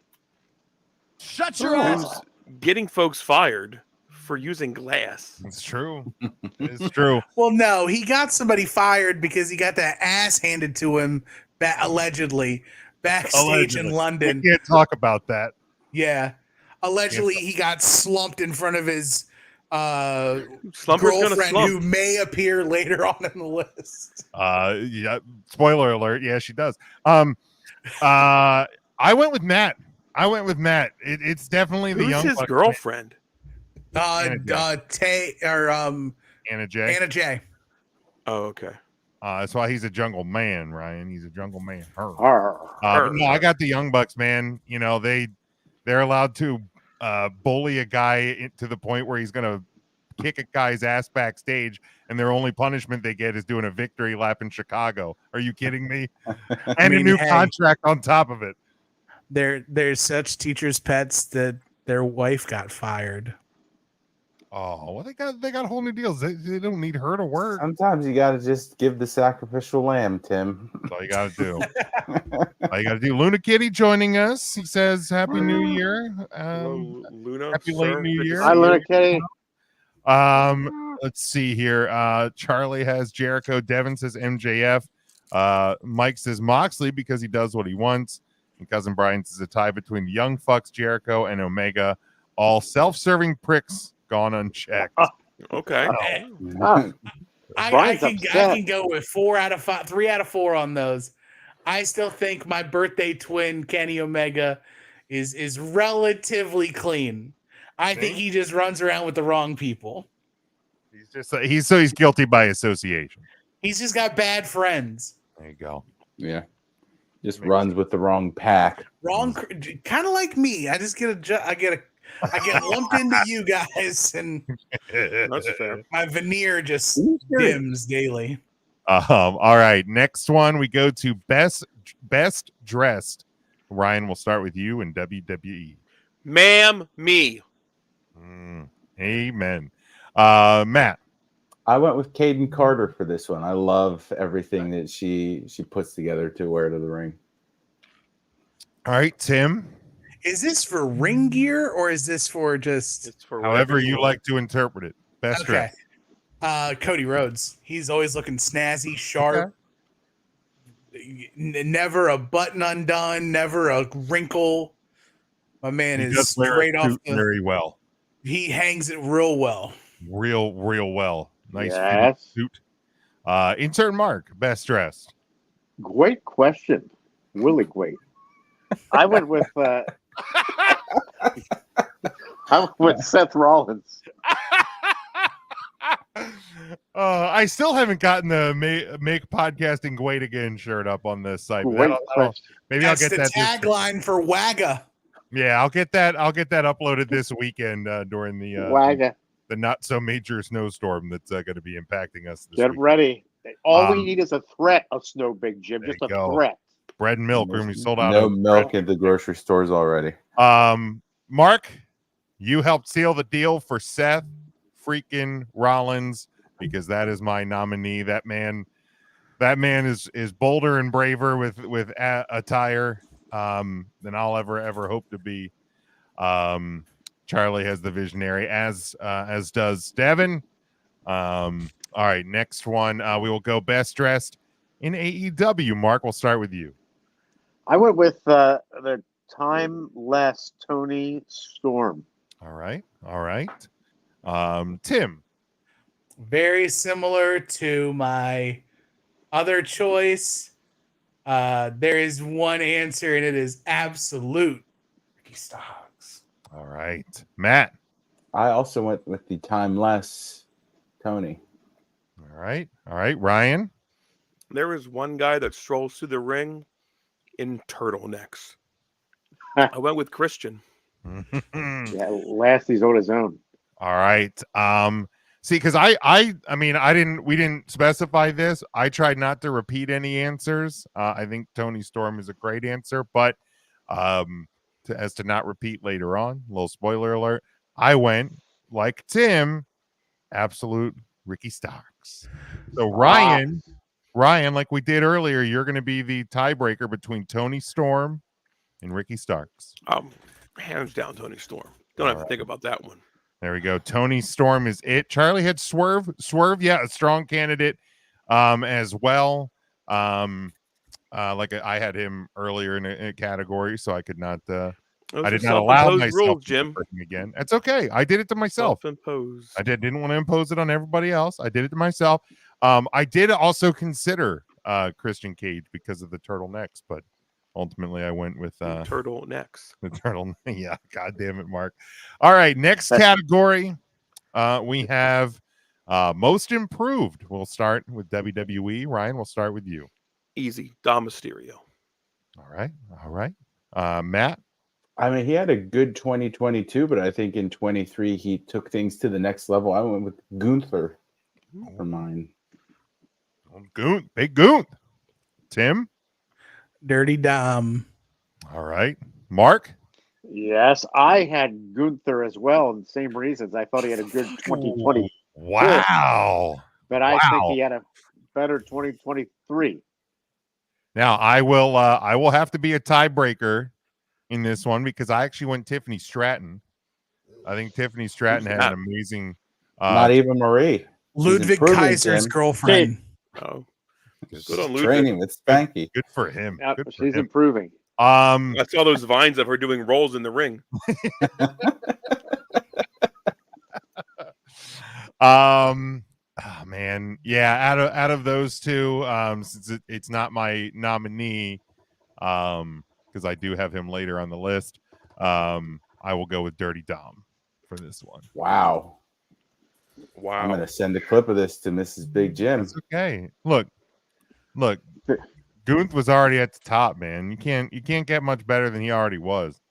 Shut your ass. Who's getting folks fired for using glass. It's true. It's true. Well, no, he got somebody fired because he got that ass handed to him allegedly backstage in London. We can't talk about that. Yeah. Allegedly, he got slumped in front of his Slumber's girlfriend who may appear later on in the list. Yeah. Spoiler alert. Yeah, she does. I went with Matt. It's definitely the Who's young his Bucks girlfriend? Tay or Anna Jay. Anna Jay. Oh, okay. That's why he's a jungle man, Ryan. He's a jungle man. Arr. No, I got the Young Bucks, man. You know, they're allowed to bully a guy to the point where he's gonna kick a guy's ass backstage, and their only punishment they get is doing a victory lap in Chicago. Are you kidding me? And a new contract on top of it. There's such teachers' pets that their wife got fired. Oh, well, they got whole new deals. They don't need her to work. Sometimes you got to just give the sacrificial lamb, Tim. That's all you got to do. All you got to do. Luna Kitty joining us. He says, "Happy New Year." Hello, Luna. Happy late New Year. Hi, Luna Kitty. Let's see here. Charlie has Jericho. Devin says MJF. Mike says Moxley because he does what he wants. And Cousin Brian says a tie between Young Fucks, Jericho, and Omega. All self-serving pricks gone unchecked. Okay. I can go with 3 out of 4 on those. I still think my birthday twin Kenny Omega is relatively clean. I think he just runs around with the wrong people. He's guilty by association. He's just got bad friends. There you go. Yeah. Just runs with the wrong pack. Wrong, kind of like me. I just get lumped into you guys, and That's fair. my veneer just dims daily. All right. Next one, we go to best dressed. Ryan, we'll start with you in WWE. Ma'am, me. Amen. Matt. I went with Caden Carter for this one. I love everything that she puts together to wear to the ring. All right, Tim. Is this for ring gear or is this for just It's for however you like to interpret it? Best dress. Cody Rhodes. He's always looking snazzy, sharp. Never a button undone, never a wrinkle. My man is straight off very well. He hangs it real well. Real well. Nice suit. Insert Mark, best dressed. Great question. Really great. I went with Seth Rollins. I still haven't gotten the make podcasting great again shirt up on this site. Maybe That's I'll get the that tagline for WAGA. Yeah, I'll get that uploaded this weekend during the WAGA. The not so major snowstorm that's going to be impacting us this Get week. ready. All we need is a threat of snow, Big Jim. Just a threat. Bread and milk. We're going to be sold out. No milk at the grocery stores already. Mark, you helped seal the deal for Seth freaking Rollins because that is my nominee. That man is bolder and braver with attire than I'll ever hope to be. Charlie has the visionary, as does Devin. All right, next one. We will go best dressed in AEW. Mark, we'll start with you. I went with the timeless Tony Storm. All right. Tim. Very similar to my other choice. There is one answer, and it is absolute Ricky Starks. All right, Matt. I also went with the timeless Tony. All right, Ryan. There is one guy that strolls through the ring in turtlenecks. I went with Christian. Yeah, Lashley's on his own. All right. See, because we didn't specify this. I tried not to repeat any answers. I think Tony Storm is a great answer, but as to not repeat later on, a little spoiler alert, I went like Tim, absolute Ricky Starks. So Ryan, like we did earlier, you're going to be the tiebreaker between Tony Storm and Ricky Starks. Hands down, Tony Storm. Don't have to think about that one. There we go. Tony Storm is it. Charlie had Swerve, yeah, a strong candidate as well. Like I had him earlier in a category, so I could not. I did not allow myself rules, Jim. Again. That's okay. I did it to myself. Self-imposed. I didn't want to impose it on everybody else. I did it to myself. I did also consider Christian Cage because of the turtlenecks, but ultimately I went with turtlenecks. The turtle. Yeah. God damn it, Mark. All right. Next category. We have most improved. We'll start with WWE. Ryan, we'll start with you. Easy. Dom Mysterio. All right. Matt. I mean, he had a good 2022, but I think in 23 he took things to the next level. I went with Gunther for mine. Big Gunt. Tim. Dirty Dom. All right. Mark. Yes, I had Gunther as well, and the same reasons. I thought he had a good 2020. Wow. But I think he had a better 2023. Now I will have to be a tiebreaker in this one because I actually went Tiffany Stratton. I think Tiffany Stratton had an amazing. Not even Marie. Ludwig Kaiser's girlfriend. Oh, good on Ludwig. Training with Spanky. Good for him. Yep, Good for she's him. improving. I saw those vines of her doing rolls in the ring. Oh, man, yeah. Out of those two, since it's not my nominee, because I do have him later on the list, I will go with Dirty Dom for this one. Wow. I'm gonna send a clip of this to Mrs. Big Jim. That's okay. Look. Gunther was already at the top, man. You can't get much better than he already was.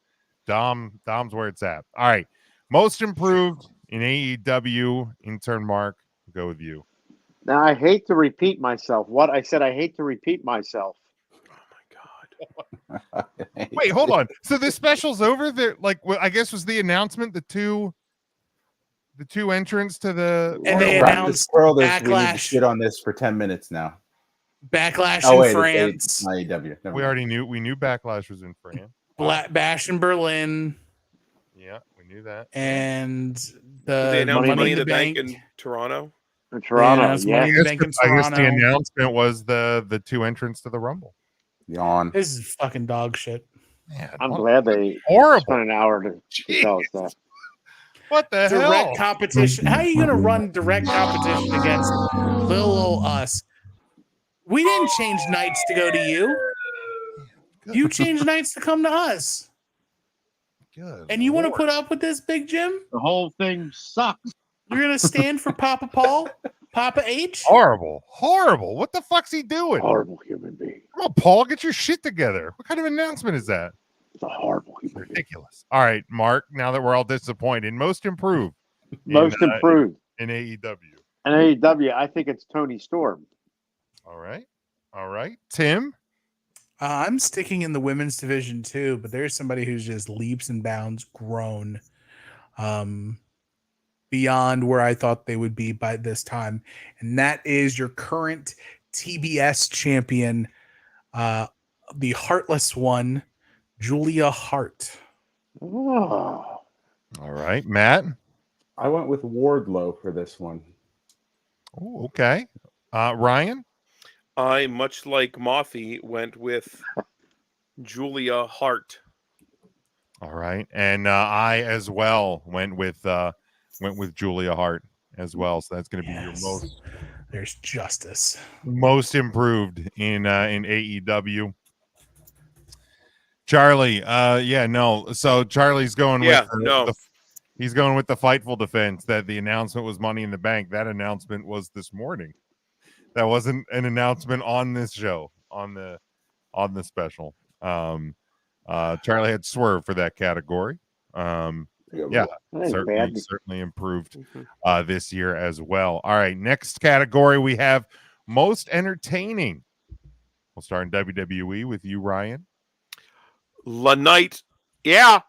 Dom's where it's at. All right. Most improved in AEW, intern Mark, we'll go with you. Now I hate to repeat myself. What I said, I hate to repeat myself. Wait, hold on. So this special's over there. Like, I guess was the announcement the two entrants to the and they announced we need to Backlash. shit on this for 10 minutes now. Backlash in France. It's AEW. We already knew. We knew Backlash was in France. Bash in Berlin. Yeah, we knew that. And they the announced Money in the Bank Bank in Toronto. In Toronto, yeah. Money in the Bank in I guess Toronto. the announcement was the two entrants to the Rumble. Yawn. This is fucking dog shit. Man, I'm glad they horrible. spent an hour to tell us that. What the hell? Direct competition. How are you going to run direct competition against little old us? We didn't change nights to go to you. You changed nights to come to us. Good. And you want to put up with this, Big Jim? The whole thing sucks. You're going to stand for Papa Paul? Papa H? Horrible. What the fuck's he doing? Horrible human being. Come on, Paul, get your shit together. What kind of announcement is that? It's a horrible human being. Ridiculous. All right, Mark, now that we're all disappointed, most improved. Most improved. In AEW. In AEW, I think it's Tony Storm. All right. Tim? I'm sticking in the women's division too, but there's somebody who's just leaps and bounds grown beyond where I thought they would be by this time. And that is your current TBS champion, the Heartless one, Julia Hart. Oh. All right, Matt. I went with Wardlow for this one. Oh, okay. Ryan. I, much like Moffy, went with Julia Hart. All right, and I as well went with Julia Hart as well. So that's going to be your most. There's justice. Most improved in AEW. Charlie, yeah, no. So Charlie's going with he's going with the Fightful defense that the announcement was Money in the Bank. That announcement was this morning. That wasn't an announcement on this show on the special. Charlie had Swerve for that category. Yeah, certainly improved this year as well. All right, next category we have most entertaining. We'll start in WWE with you, Ryan. La Knight. Yeah.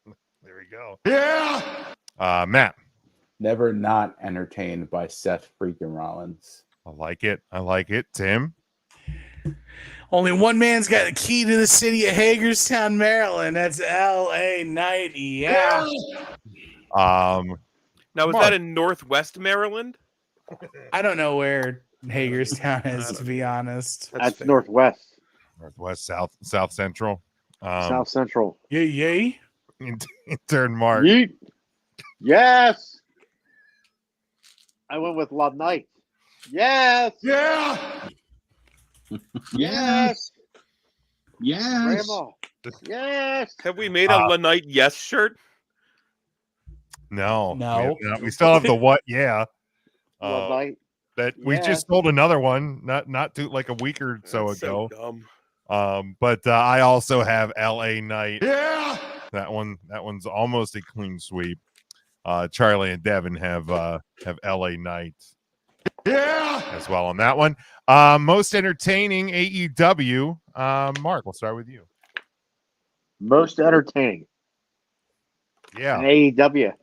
There we go. Yeah. Matt. Never not entertained by Seth freaking Rollins. I like it. I like it. Tim. Only one man's got the key to the city of Hagerstown, Maryland. That's L.A. Knight. Yeah. Now, is Mark. that in Northwest Maryland? I don't know where Hagerstown is, to be honest. That's Northwest. Northwest, South Central. South Central. Yay. Intern Mark. Yeet. Yes. I went with La Knight. Yes. Yeah. Yes. Yes. Grandma. Yes. Have we made a La Knight yes shirt? No. No. We still have the what? Yeah. La Knight. That we just sold another one, not too like a week or so ago. So dumb. But I also have LA Knight. Yeah. That one's almost a clean sweep. Charlie and Devin have LA Knight. Yeah. As well on that one. Most entertaining AEW. Mark, we'll start with you. Most entertaining. Yeah. In AEW.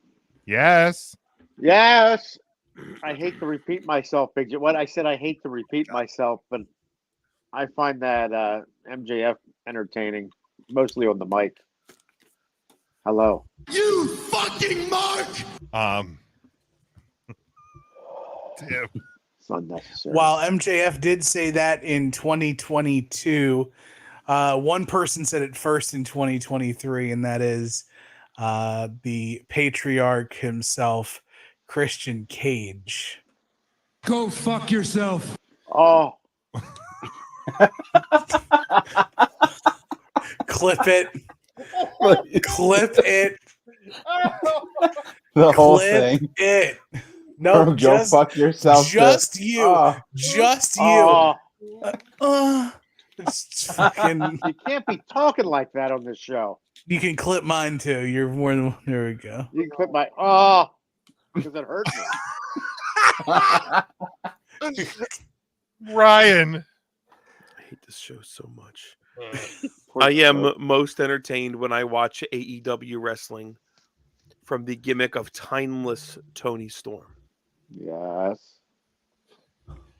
Yes. Yes. I hate to repeat myself, Big J. What I said, I hate to repeat myself, but I find that MJF entertaining, mostly on the mic. Hello. You fucking Mark. Tim. It's unnecessary. While MJF did say that in 2022, one person said it first in 2023, and that is the patriarch himself, Christian Cage. Go fuck yourself. Oh. Clip it. Clip it. The whole Clip thing. it. No, Go just fuck yourself. Just you. Oh. Just you. Oh. It's fucking. You can't be talking like that on this show. You can clip mine too. You're more than. There we go. You can clip my because it hurt me. Ryan. I hate this show so much. I am most entertained when I watch AEW wrestling from the gimmick of timeless Tony Storm. Yes.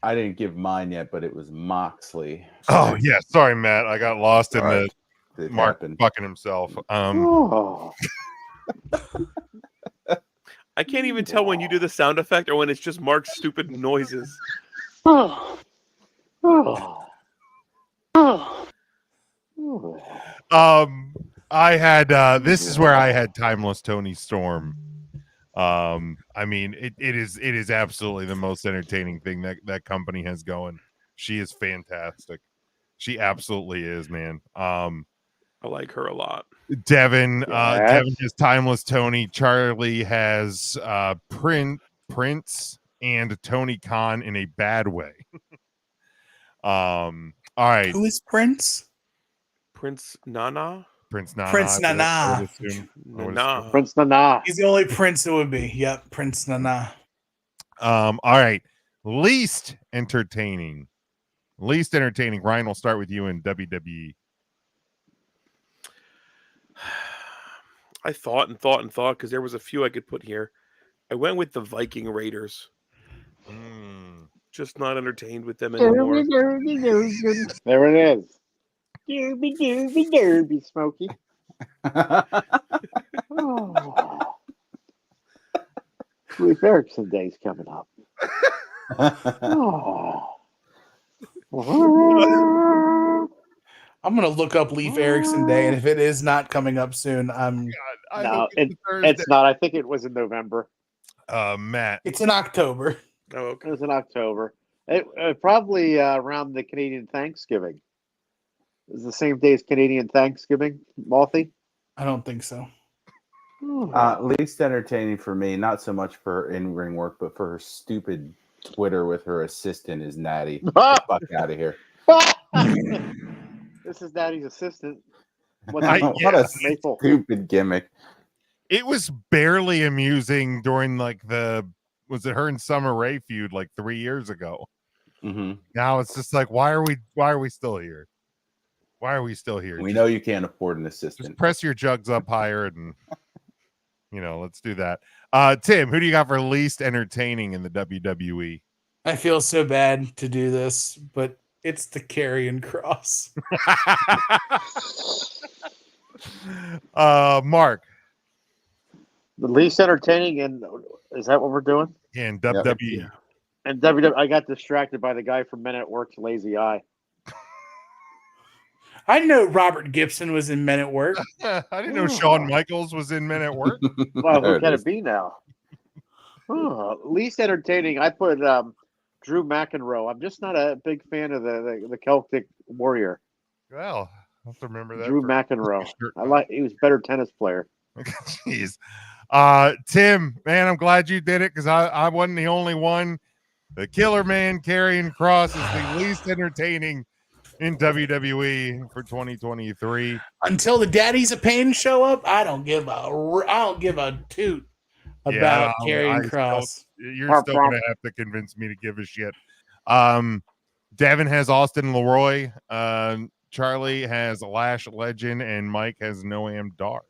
I didn't give mine yet, but it was Moxley. Oh yeah, sorry, Matt. I got lost in the Mark fucking himself. Oh. I can't even tell when you do the sound effect or when it's just Mark's stupid noises. Oh. Oh. Oh. I had this is where I had timeless Tony Storm. I mean, it is absolutely the most entertaining thing that company has going. She is fantastic. She absolutely is, man. I like her a lot. Devin has timeless Tony. Charlie has Prince and Tony Khan in a bad way. All right. Who is Prince? Prince Nana. Prince Nana. Prince Nana. Prince Nana. He's the only prince it would be. Yep, Prince Nana. All right. Least entertaining. Ryan, we'll start with you in WWE. I thought because there was a few I could put here. I went with the Viking Raiders. Just not entertained with them anymore. There it is. Derby, Smokey. Oh. Leif Erikson Day's coming up. Oh. I'm gonna look up Leif Erikson Day, and if it is not coming up soon, No, it's not. I think it was in November. Matt. It's in October. Oh, okay. It was in October. It probably around the Canadian Thanksgiving. Is the same day as Canadian Thanksgiving, Malthy? I don't think so. Least entertaining for me, not so much for her in-ring work, but for her stupid Twitter with her assistant is Natty. Get the fuck out of here. This is Daddy's assistant. What a stupid gimmick. It was barely amusing during was it her and Summer Rae feud like 3 years ago? Mm-hmm. Now it's just like, why are we still here? Why are we still here? We know you can't afford an assistant. Just press your jugs up higher and let's do that. Tim, who do you got for least entertaining in the WWE? I feel so bad to do this, but it's the Karrion Kross. Mark. The least entertaining, and is that what we're doing? Yeah, in WWE. And WWE, I got distracted by the guy from Men at Work's lazy eye. I know Robert Gibson was in Men at Work. I didn't know Shawn Michaels was in Men at Work. Well, who can it be now? Least entertaining, I put Drew McEnroe. I'm just not a big fan of the Celtic Warrior. Well, I'll have to remember that. Drew McEnroe. He was a better tennis player. Jeez. Tim, man, I'm glad you did it because I wasn't the only one. The Killer Man Karrion Kross is the least entertaining in WWE for 2023. Until the Daddies of Pain show up, I don't give a toot about Karrion Kross. You're still going to have to convince me to give a shit. Devin has Austin Leroy. Charlie has Lash Legend, and Mike has Noam Dar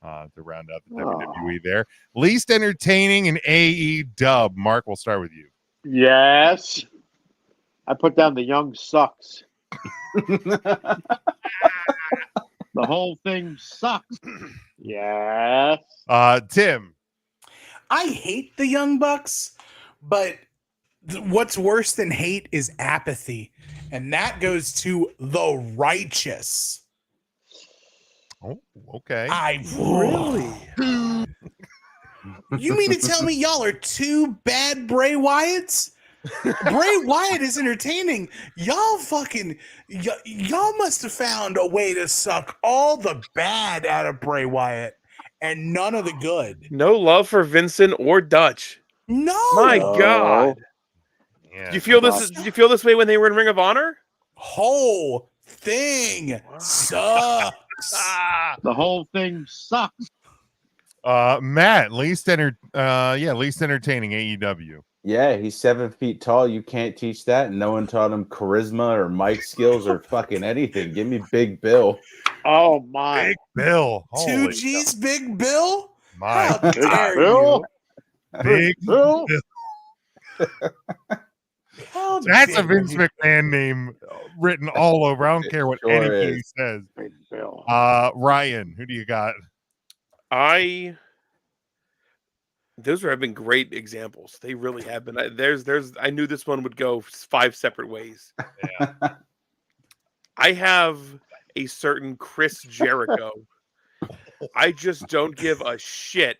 to round out the WWE there. Least entertaining in AE Dub. Mark, we'll start with you. Yes. I put down the Young Sucks. The whole thing sucks. Yes. Tim. I hate the Young Bucks, but what's worse than hate is apathy. And that goes to the Righteous. Oh, okay. Really? You mean to tell me y'all are two bad Bray Wyatts? Bray Wyatt is entertaining. Y'all must have found a way to suck all the bad out of Bray Wyatt and none of the good. No love for Vincent or Dutch. No. My God. Yeah, do you feel this? Did you feel this way when they were in Ring of Honor? Whole thing sucks. The whole thing sucks. Matt, least entertaining AEW. Yeah, he's 7 feet tall. You can't teach that. And no one taught him charisma or mic skills or fucking anything. Give me Big Bill. Oh my. Big Bill. 2G's Big Bill? My How dare Bill? you? Big Bill? That's a Vince McMahon name written all over. I don't care what anybody says. Big Bill. Ryan, who do you got? Those have been great examples. They really have been. I knew this one would go 5 separate ways. Yeah. I have a certain Chris Jericho. I just don't give a shit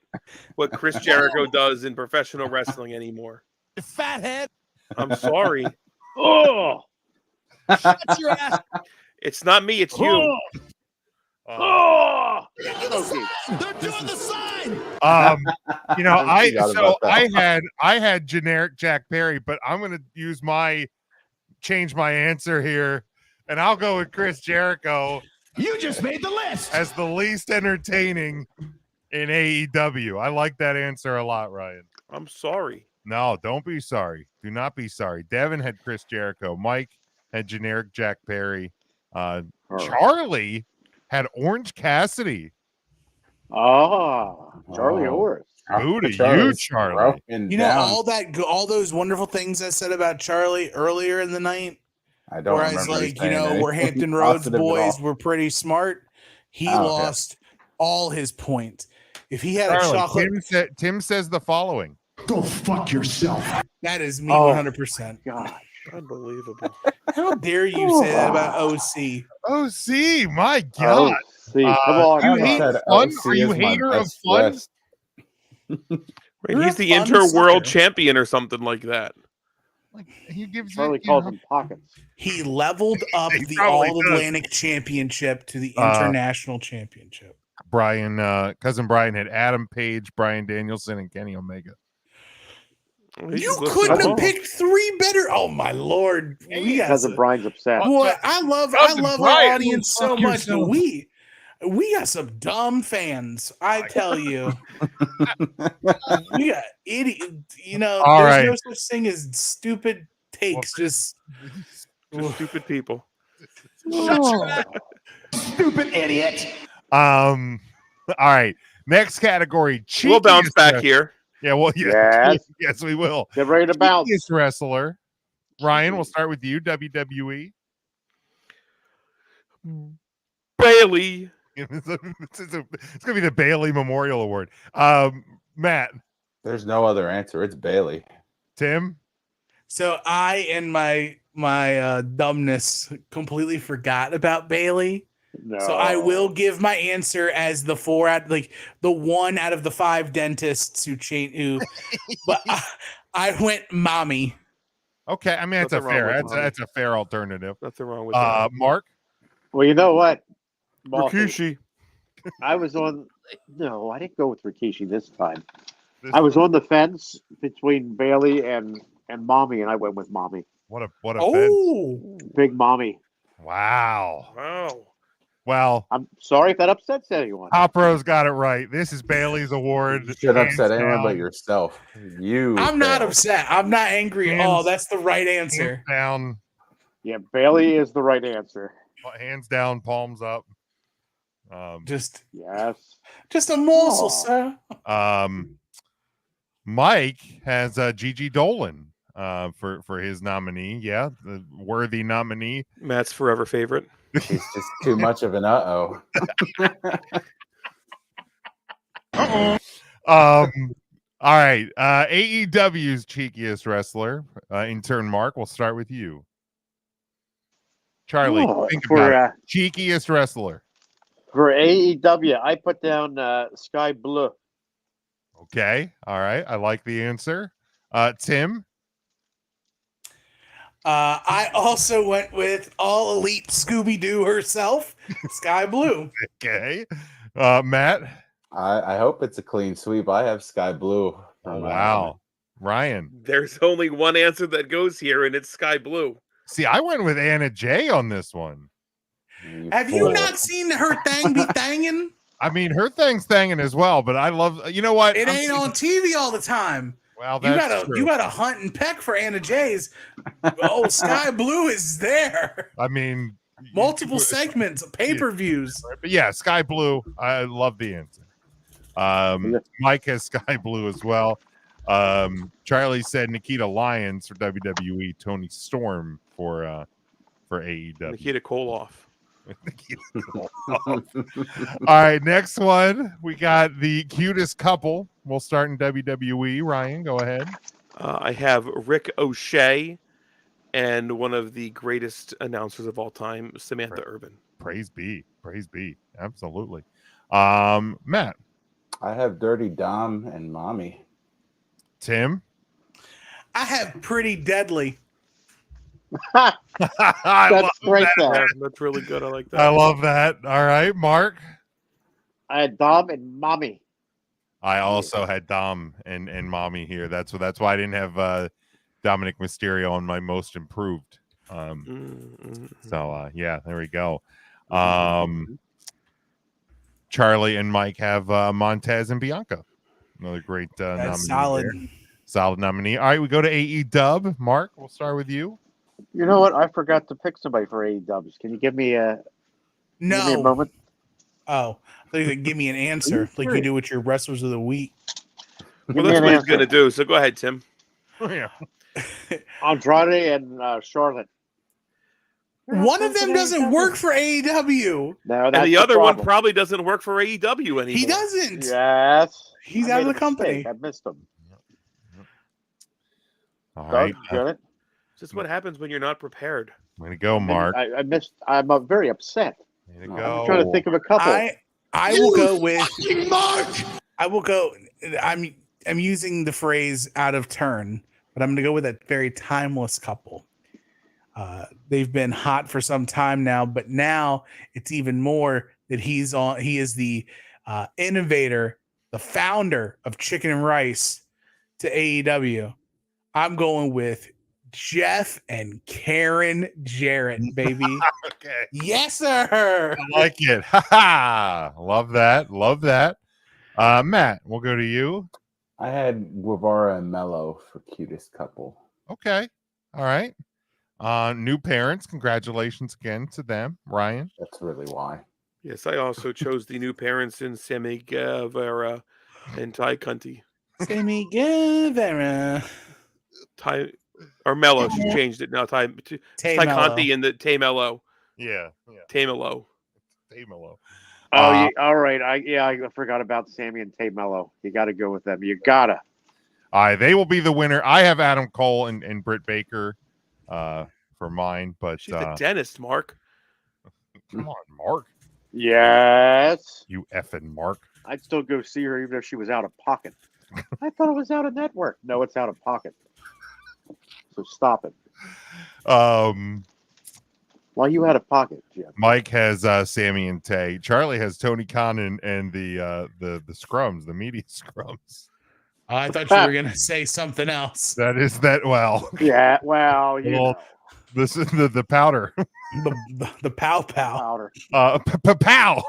what Chris Jericho does in professional wrestling anymore. You fathead. I'm sorry. Oh. Shut your ass. It's not me. It's you. Oh. They're doing the sign. I had generic Jack Perry, but I'm going to change my answer here, and I'll go with Chris Jericho. You just made the list as the least entertaining in AEW. I like that answer a lot, Ryan. I'm sorry. No, don't be sorry. Do not be sorry. Devin had Chris Jericho. Mike had generic Jack Perry. Charlie had Orange Cassidy. Oh, Charlie Horse. Who to you, Charlie? You know all those wonderful things I said about Charlie earlier in the night. I don't remember. Where I was like, we're Hampton Roads boys. We're pretty smart. He lost all his points. If he had Charlie, a chocolate, Tim says the following. Go fuck yourself. That is me 100%. Gosh. Unbelievable. How dare you say that about OC? OC, my God. See, come on. You hate fun? Are you is my hater of best fun? West. Right, he's the inter-world champion or something like that. Like he gives Charlie calls them pockets. He leveled up He the probably All does. Atlantic Championship to the International Championship. Brian, cousin Brian had Adam Page, Brian Danielson, and Kenny Omega. You couldn't have picked three better. Oh my lord! Cousin Brian's upset. Boy, I love Cousin our Brian, audience go so fuck much, but yourself. we got some dumb fans. I tell you, we got idiot. You know, All there's right. no such thing as stupid takes. Just stupid people. Shut your mouth. Stupid idiot. All right. Next category. We'll bounce cheekiest back wrestler. here. Yeah, well, Yes. yes, we will. Get ready to bounce. Cheekiest wrestler. Ryan, we'll start with you. WWE. Bailey. It's going to be the Bailey Memorial Award. Matt. There's no other answer. It's Bailey. Tim. so I and my dumbness completely forgot about Bailey. No. So I will give my answer as the one out of the five dentists who but I went mommy. Okay, I mean that's Nothing wrong with that's a fair alternative. Nothing wrong with that. Mark. Well, you know what? Rikishi. I was on. No, I didn't go with Rikishi this time. I was on the fence between Bailey and Mommy, and I went with Mommy. What a fence. Big Mommy. Wow. Wow. Well, I'm sorry if that upsets anyone. Hop Rose got it right. This is Bailey's award. You should hands upset anyone down. but yourself. I'm not upset. I'm not angry at all. Hands- That's the right answer. Hands down. Yeah, Bailey is the right answer. Hands down, palms up. Just Yes. a morsel, sir. Mike has Gigi Dolan for his nominee. Yeah, the worthy nominee. Matt's forever favorite. He's just too much of an uh-oh. All right. AEW's cheekiest wrestler. In turn, Mark, we'll start with you. Charlie, think about it. Cheekiest wrestler. For AEW, I put down Sky Blue. Okay. All right. I like the answer. Tim. I also went with All Elite Scooby-Doo herself, Sky Blue. Okay. Matt. I hope it's a clean sweep. I have Sky Blue. Wow. Ryan. There's only one answer that goes here, and it's Sky Blue. See, I went with Anna Jay on this one. Have you not seen her thing be thangin'? I mean, her thing's thangin' as well, but I love. You know what? It ain't on TV all the time. Well, you gotta hunt and peck for Anna Jay's. Oh, Sky Blue is there. I mean, multiple segments, pay-per-views. But yeah, Sky Blue. I love the answer. Mike has Sky Blue as well. Charlie said Nikita Lyons for WWE, Tony Storm for AEW. Nikita Koloff. All right, next one. We got the cutest couple. We'll start in WWE. Ryan, go ahead. I have Rick O'Shea and one of the greatest announcers of all time, Samantha Urban. Praise be. Absolutely. Matt. I have Dirty Dom and Mommy. Tim. I have Pretty Deadly. I love great. That's really good. I like that. I love that. All right, Mark. I had Dom and Mommy. I also had Dom and Mommy here. That's why I didn't have Dominic Mysterio on my most improved. So yeah, there we go. Charlie and Mike have Montez and Bianca. Another great nominee. Solid nominee. All right, we go to AEW. Mark, we'll start with you. You know what? I forgot to pick somebody for AEW. Can you give me a moment? Oh, I thought you could give me an answer like you do with your wrestlers of the week. Well, that's what he's going to do. So go ahead, Tim. Yeah. Andrade and Charlotte. One of them doesn't work for AEW. No, And that's the other one problem. probably doesn't work for AEW anymore. He doesn't. Yes. He's I out of made the a company. mistake. I missed him. All Doug, right. you got it? It's just what happens when you're not prepared. Way to go, Mark. I missed. I'm very upset. Way to I'm go. trying to think of a couple. I will go with Mark. I will go. I'm using the phrase out of turn, but I'm going to go with a very timeless couple. They've been hot for some time now, but now it's even more that he is the innovator, the founder of Chicken and Rice to AEW. I'm going with Jeff and Karen Jarrett, baby. Okay. Yes, sir. I like it. Ha ha. Love that. Love that. Matt, we'll go to you. I had Guevara and Mello for cutest couple. Okay. All right. New parents. Congratulations again to them. Ryan. That's really why. Yes, I also chose the new parents in Sammy Guevara and Ty Conti. Sammy Guevara. Ty or Mello. She changed it now. Ty Conti and the Tay Mello. Yeah. Tay Mello. Tay Mello. Oh, yeah, all right. I forgot about Sammy and Tay Mello. You got to go with them. You gotta. All right, they will be the winner. I have Adam Cole and Britt Baker for mine, but She's the dentist, Mark. Come on, Mark. Yes. You effing Mark. I'd still go see her even if she was out of pocket. I thought it was out of network. No, it's out of pocket. So stop it. Why you out of pocket, Jim? Mike has Sammy and Tay. Charlie has Tony Khan and the scrums, the media scrums. I thought you were gonna say something else. That is that. Well, yeah. Well, you know. This is the powder. the pow powder. Pow.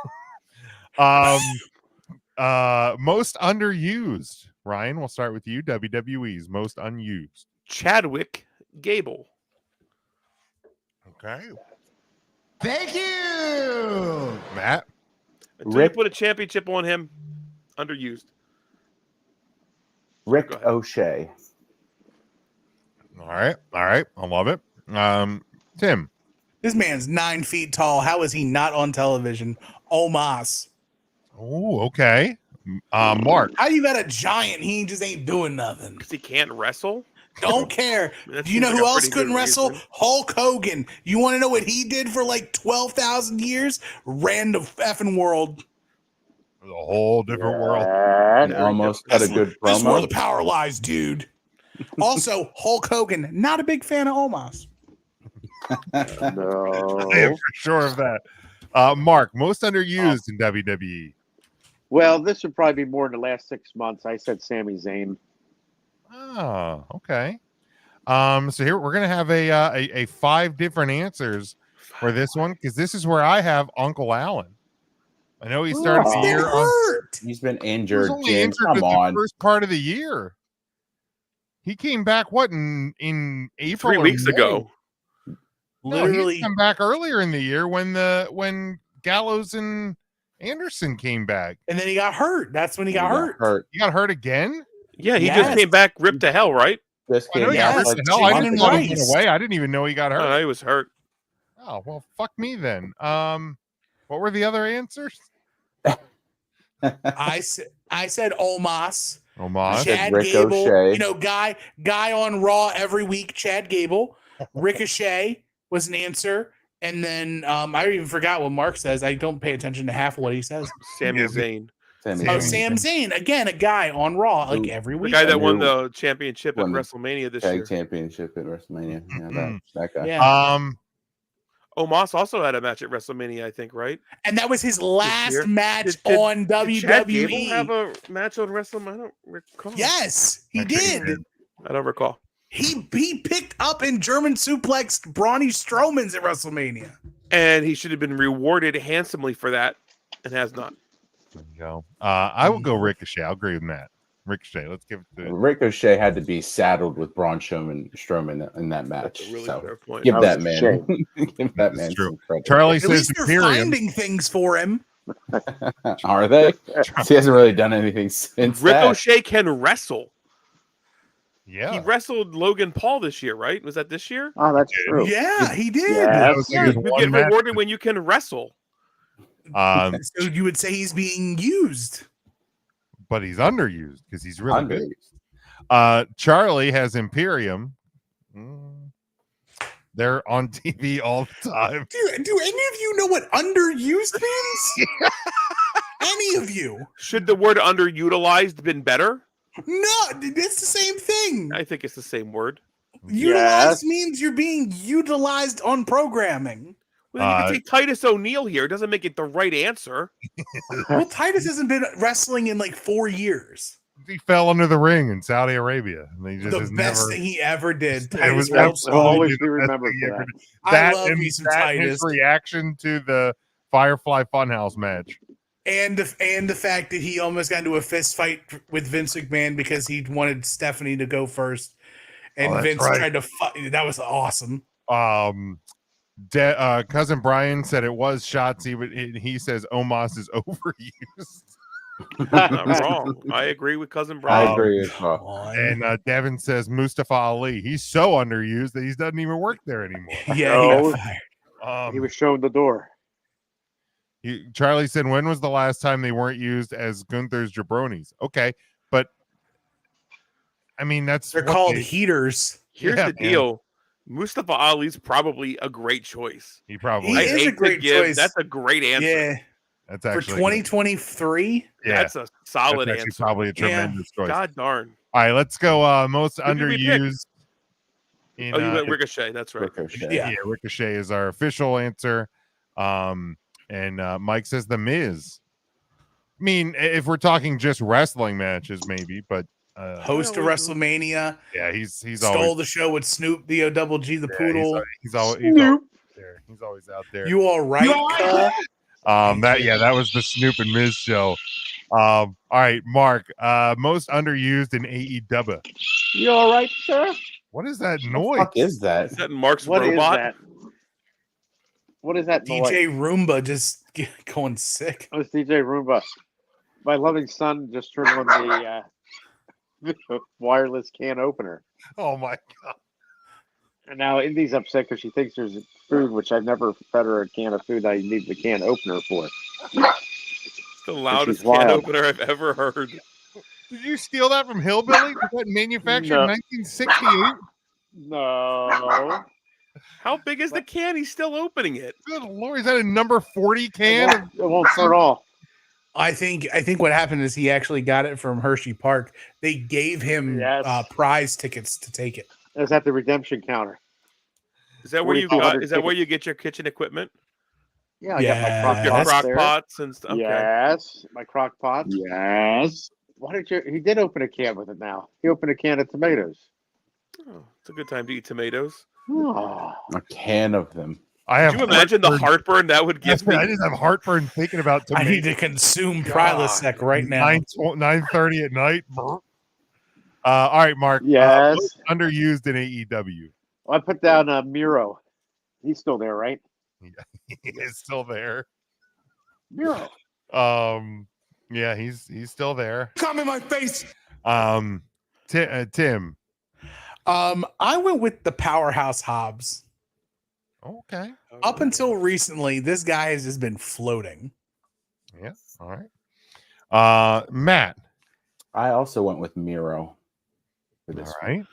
Most underused. Ryan, we'll start with you. WWE's most unused. Chadwick Gable. Okay. Thank you, Matt. Until you put a championship on him, underused. Rick O'Shea. All right. I love it. Tim. This man's 9 feet tall. How is he not on television? Omas. Oh, okay. Mark. How you got a giant? He just ain't doing nothing. Because he can't wrestle? Don't care. Do you know who else couldn't wrestle? Hulk Hogan. You want to know what he did for like 12,000 years? Ran the effing world. A whole different world. And almost had a good promo. That's where the power lies, dude. Also, Hulk Hogan, not a big fan of Omos. No. I am for sure of that. Mark, most underused in WWE. Well, this would probably be more in the last 6 months. I said Sami Zayn. Oh, okay. So here we're gonna have a 5 different answers for this one because this is where I have Uncle Allen. I know he started the year hurt. He's been injured. He was only James, injured come the on. first part of the year. He came back in April 3 weeks ago. No, Literally, he came back earlier in the year when Gallows and Anderson came back, and then he got hurt. That's when he got hurt. He got hurt again. Yeah, he just came back ripped to hell, right? Just I know came he got back ripped like to hell. I didn't 2 know months he ago. went away. I didn't even know he got hurt. No, he was hurt. Oh well, fuck me then. What were the other answers? I said Omos. Omos. Chad Rick Gable. O'Shea. You know, guy on Raw every week. Chad Gable. Ricochet was an answer. And then I even forgot what Mark says. I don't pay attention to half of what he says. Sami Zayn. Sam Zayn, again, a guy on Raw like every The week. guy that won the championship at Won the WrestleMania this Tag year. championship at WrestleMania. Yeah, that guy. Yeah. Omos also had a match at WrestleMania, I think, right? And that was his last year? match Did on Did Chad WWE. Gable have a match on WrestleMania? I don't recall. Yes, he did. I don't recall. He picked up and German suplexed Brawny Strowman's at WrestleMania. And he should have been rewarded handsomely for that, and has not. There you go. I will go Ricochet. I'll agree with Matt. Ricochet. Let's give it to Ricochet had to be saddled with Braun Strowman in that match. That's a really so fair point. give That that was man, a give that man true. some credit. Charlie At says least they're Imperium. finding things for him. Are they? He hasn't really done anything since that. Ricochet can wrestle. Yeah. He wrestled Logan Paul this year, right? Was that this year? Oh, that's true. Yeah, he did. That was like his You one get match. rewarded when you can wrestle. So you would say he's being used. But he's underused because he's really good. Charlie has Imperium. They're on TV all the time. Do any of you know what underused means? Any of you? Should the word underutilized been better? No, it's the same thing. I think it's the same word. Utilized means you're being utilized on programming. Well, you can take Titus O'Neil here. It doesn't make it the right answer. Well, Titus hasn't been wrestling in like 4 years. He fell under the ring in Saudi Arabia. And he just The best thing he ever did. It was Titus absolutely always be the best remembered thing for ever. that. That I love and me some that and Titus. his reaction to the Firefly Funhouse match. And the fact that he almost got into a fist fight with Vince McMahon because he wanted Stephanie to go first, and that's Vince right. tried to fight. That was awesome. Cousin Brian said it was Shotzi, but he says Omos is overused. Not wrong. I agree with Cousin Brian. I agree as well. And Devin says Mustafa Ali. He's so underused that he doesn't even work there anymore. Yeah, he got fired. He was shown the door. Charlie said, when was the last time they weren't used as Gunther's jabronis? Okay, but I mean, they're called heaters. Here's the deal. Mustafa Ali's probably a great choice. He probably is a great choice. That's a great answer. Yeah. That's For actually 2023. That's a solid that's actually answer. probably a tremendous choice. God darn. All right, let's go. Most Who did we pick? underused. You went Ricochet. That's right. Ricochet. Yeah, Ricochet is our official answer. And Mike says The Miz. I mean, if we're talking just wrestling matches, maybe, but Host of WrestleMania. yeah, he's Stole always the show with Snoop, the O-double G, the Poodle. he's always there. He's always out there. You all right? That was the Snoop and Miz show. All right, Mark. Most underused in AEW. You all right, sir? What is that What noise? the fuck is that? Is that Mark's What is robot? that? What is that noise? DJ Roomba just going sick. Oh, it's DJ Roomba. My loving son just turned on the wireless can opener. Oh my god! And now Indy's upset because she thinks there's food, which I've never fed her a can of food I need the can opener for. It's the loudest wild. can opener I've ever heard. Did you steal that from Hillbilly? Was that manufactured in 1968? No. How big is the can? He's still opening it. Good Lord, is that a number 40 can? It won't start off. I think what happened is he actually got it from Hershey Park. They gave him Yes. prize tickets to take it. It was at the redemption counter. Is that where you got? 4,200 Is that where you get your kitchen equipment? Yeah, I got my crock Your pots crock there. pots and stuff. Okay. Yes, my crock pots. Yes. Why did you? He did open a can with it. Now he opened a can of tomatoes. Oh, it's a good time to eat tomatoes. Oh. A can of them. I have Could you imagine the heartburn that would give me? I just have heartburn thinking about I tomatoes. need to consume Prilosec right now. 9:30 at night. All right, Mark. Yes. Most underused in AEW. Well, I put down Miro. He's still there, right? He is still there. Miro. Yeah, he's still there. Come in my face. Tim. I went with the Powerhouse Hobbs. Okay. Up until recently, this guy has just been floating. Yeah. All right. Matt. I also went with Miro. For this All right.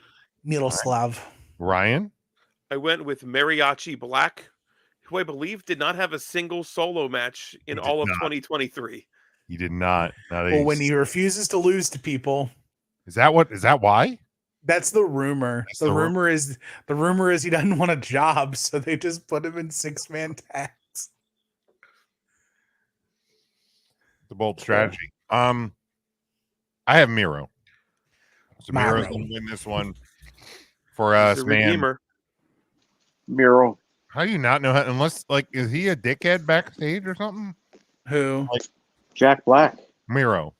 Miroslav. Ryan. I went with Mariachi Black, who I believe did not have a single solo match in all of 2023. He did not. Well, when he refuses to lose to people, is that why? That's the rumor. That's the rumor is he doesn't want a job, so they just put him in 6-man tags. The bold strategy. I have Miro. So Miro's gonna win this one for us, man. Redeemer. Miro. How do you not know how? Unless, like, is he a dickhead backstage or something? Who? Like Jack Black. Miro.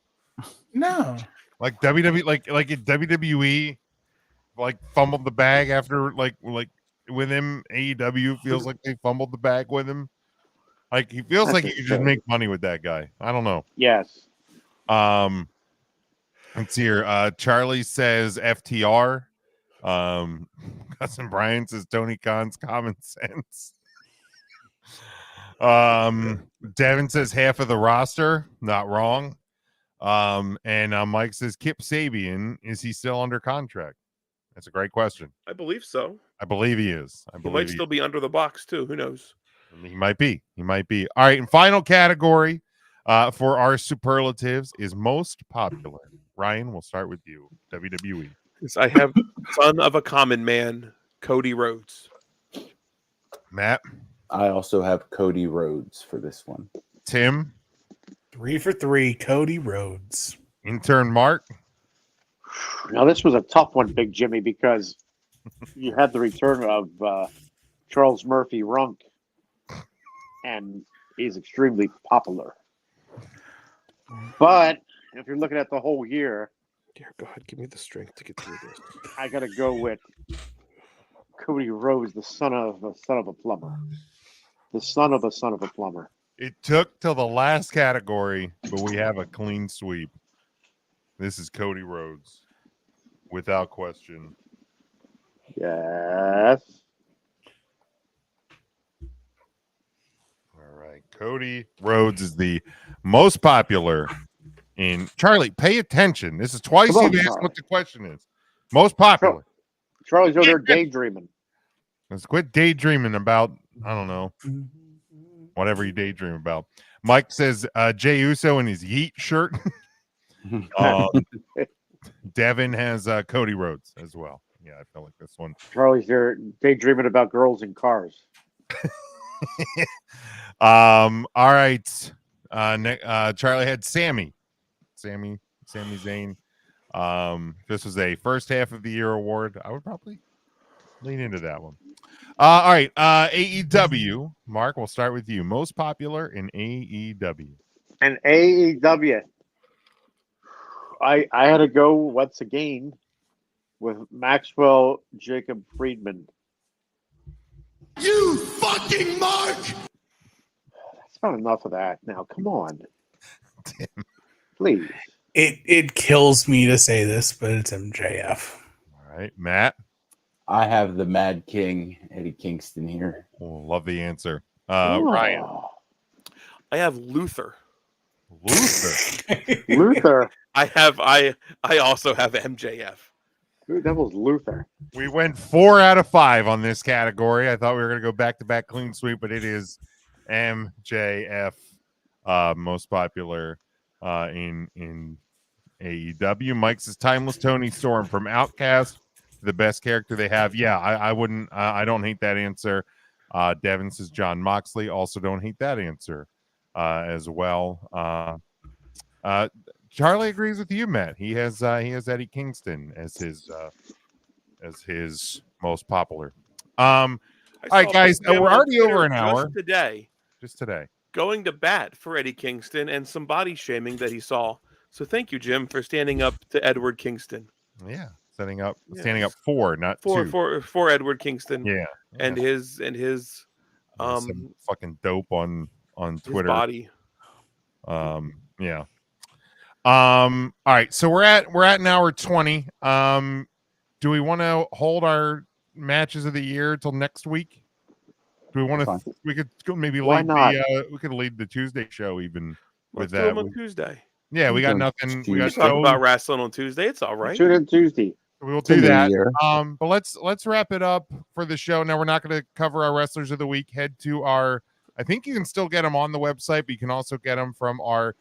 No. Like WWE, like in WWE, like fumbled the bag after like with him. AEW feels like they fumbled the bag with him. Like he feels like you could just make money with that guy. I don't know. Yes. All Let's hear. Charlie says FTR. Cousin Brian says Tony Khan's common sense. Devin says half of the roster. Not wrong. And Mike says Kip Sabian, is he still under contract? That's a great question. I believe so. I believe he is. He might still be under the box too. Who knows? He might be. He might be. All right. And final category for our superlatives is most popular. Ryan, we'll start with you. WWE. Yes, I have son of a common man, Cody Rhodes. Matt. I also have Cody Rhodes for this one. Tim. 3 for 3, Cody Rhodes. Intern Mark. Now this was a tough one, Big Jimmy, because you had the return of Charles Murphy Runk, and he's extremely popular. But if you're looking at the whole year, dear God, give me the strength to get through this. I got to go with Cody Rhodes, the son of a plumber, the son of a plumber. It took till the last category, but we have a clean sweep. This is Cody Rhodes, without question. Yes. All right. Cody Rhodes is the most popular in Charlie. Pay attention. This is twice you've asked what the question is. Most popular. Charlie's over there daydreaming. Let's quit daydreaming about, I don't know, whatever you daydream about. Mike says Jey Uso in his Yeet shirt. Devin has Cody Rhodes as well. Yeah, I feel like this one. Charlie's there daydreaming about girls in cars. All right. Charlie had Sami Zayn. This was a first half of the year award. I would probably lean into that one. All right. AEW. Mark, we'll start with you. Most popular in AEW. And AEW. I had to go once again with Maxwell Jacob Friedman. You fucking Mark! That's not enough of that. Now, come on. Please. It kills me to say this, but it's MJF. All right. Matt? I have the Mad King, Eddie Kingston here. Oh, love the answer. Ryan? I have Luther. Luther. I also have MJF. Who the devil's Luther? We went 4 out of 5 on this category. I thought we were going to go back-to-back clean sweep, but it is MJF, most popular in AEW. Mike says Timeless Tony Storm from Outcast, the best character they have. Yeah, I wouldn't. I don't hate that answer. Devin says John Moxley. Also don't hate that answer as well. Charlie agrees with you, Matt. He has Eddie Kingston as his most popular. All right, guys, we're already over an hour. Just today. Going to bat for Eddie Kingston and some body shaming that he saw. So thank you, Jim, for standing up to Edward Kingston. Yeah, standing up for, not for Edward Kingston. Yeah, and his some fucking dope on Twitter. Body. Yeah. All right, so we're at an hour 20. Do we want to hold our matches of the year till next week? Do we want to? We could go maybe Why not? We could lead the Tuesday show even with Let's do that them on Tuesday. Yeah, we got nothing. We got talk about wrestling on Tuesday. It's all right. Tune in Tuesday. We will do that. But let's wrap it up for the show. Now we're not going to cover our wrestlers of the week. Head to our. I think you can still get them on the website, but you can also get them from our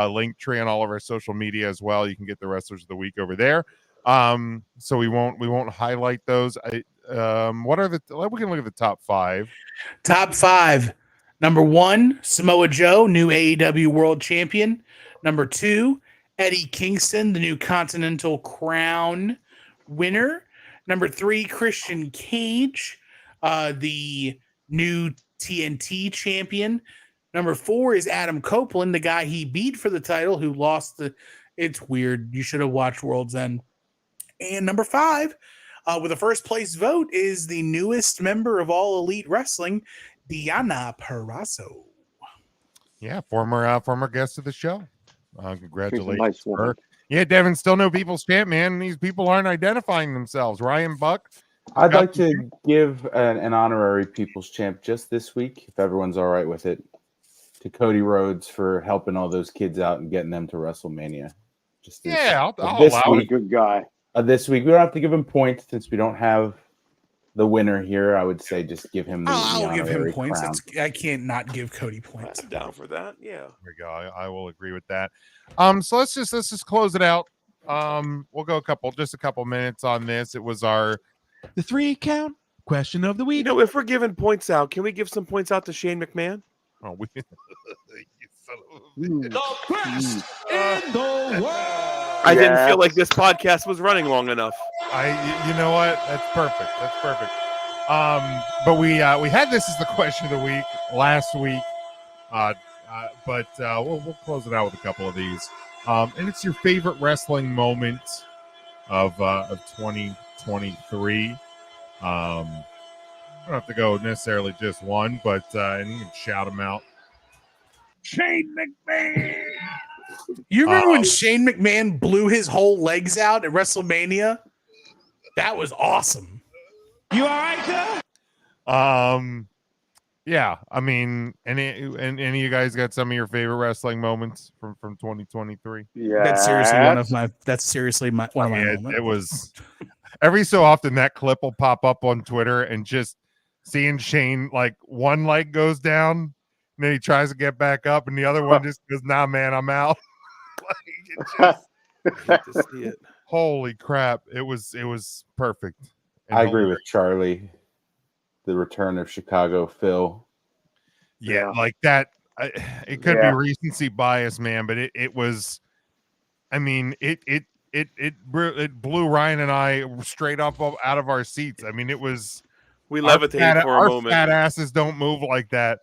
link tree on all of our social media as well. You can get the wrestlers of the week over there. So we won't highlight those. What are the? We can look at the top 5. Top 5. Number 1, Samoa Joe, new AEW World Champion. Number 2, Eddie Kingston, the new Continental Crown winner. Number 3, Christian Cage, the new TNT champion. Number 4 is Adam Copeland, the guy he beat for the title, who lost the. It's weird. You should have watched World's End. And number 5, with a first place vote, is the newest member of All Elite Wrestling, Deonna Purrazzo. Yeah, former guest of the show. Congratulations nice to her. Yeah, Devin, still no people's champ, man. These people aren't identifying themselves. Ryan Buck. I'd like to give an honorary people's champ just this week, if everyone's all right with it, to Cody Rhodes for helping all those kids out and getting them to WrestleMania. Just this, I'll this allow week. it. Good guy. This week, we don't have to give him points since we don't have the winner here. I would say just give him the I'll give him honorary points. crown. I can't not give Cody points. I'm down for that. Yeah. There we go. I will agree with that. So let's just close it out. We'll go a couple minutes on this. It was the 3-count question of the week. You know, if we're giving points out, can we give some points out to Shane McMahon? Oh, we The best in the world. I didn't feel like this podcast was running long enough. You know what? That's perfect. That's perfect. But we had this as the question of the week last week. But we'll close it out with a couple of these. And it's your favorite wrestling moment of 2023. I don't have to go necessarily just one, but and you can shout them out. Shane McMahon. You remember when Shane McMahon blew his whole legs out at WrestleMania? That was awesome. You all right, sir? Yeah. I mean, any of you guys got some of your favorite wrestling moments from 2023? Yeah, That's seriously one of my moments. It was every so often that clip will pop up on Twitter, and just seeing Shane, like, one leg goes down and then he tries to get back up and the other one just goes, nah, man, I'm out. I hate to see it. Holy crap. It was perfect. And I agree with Charlie. The return of Chicago Phil. Yeah, like that. It could be recency bias, man, but it was. I mean, it blew Ryan and I straight up out of our seats. I mean, it was. We levitated for a moment. Our fat asses don't move like that,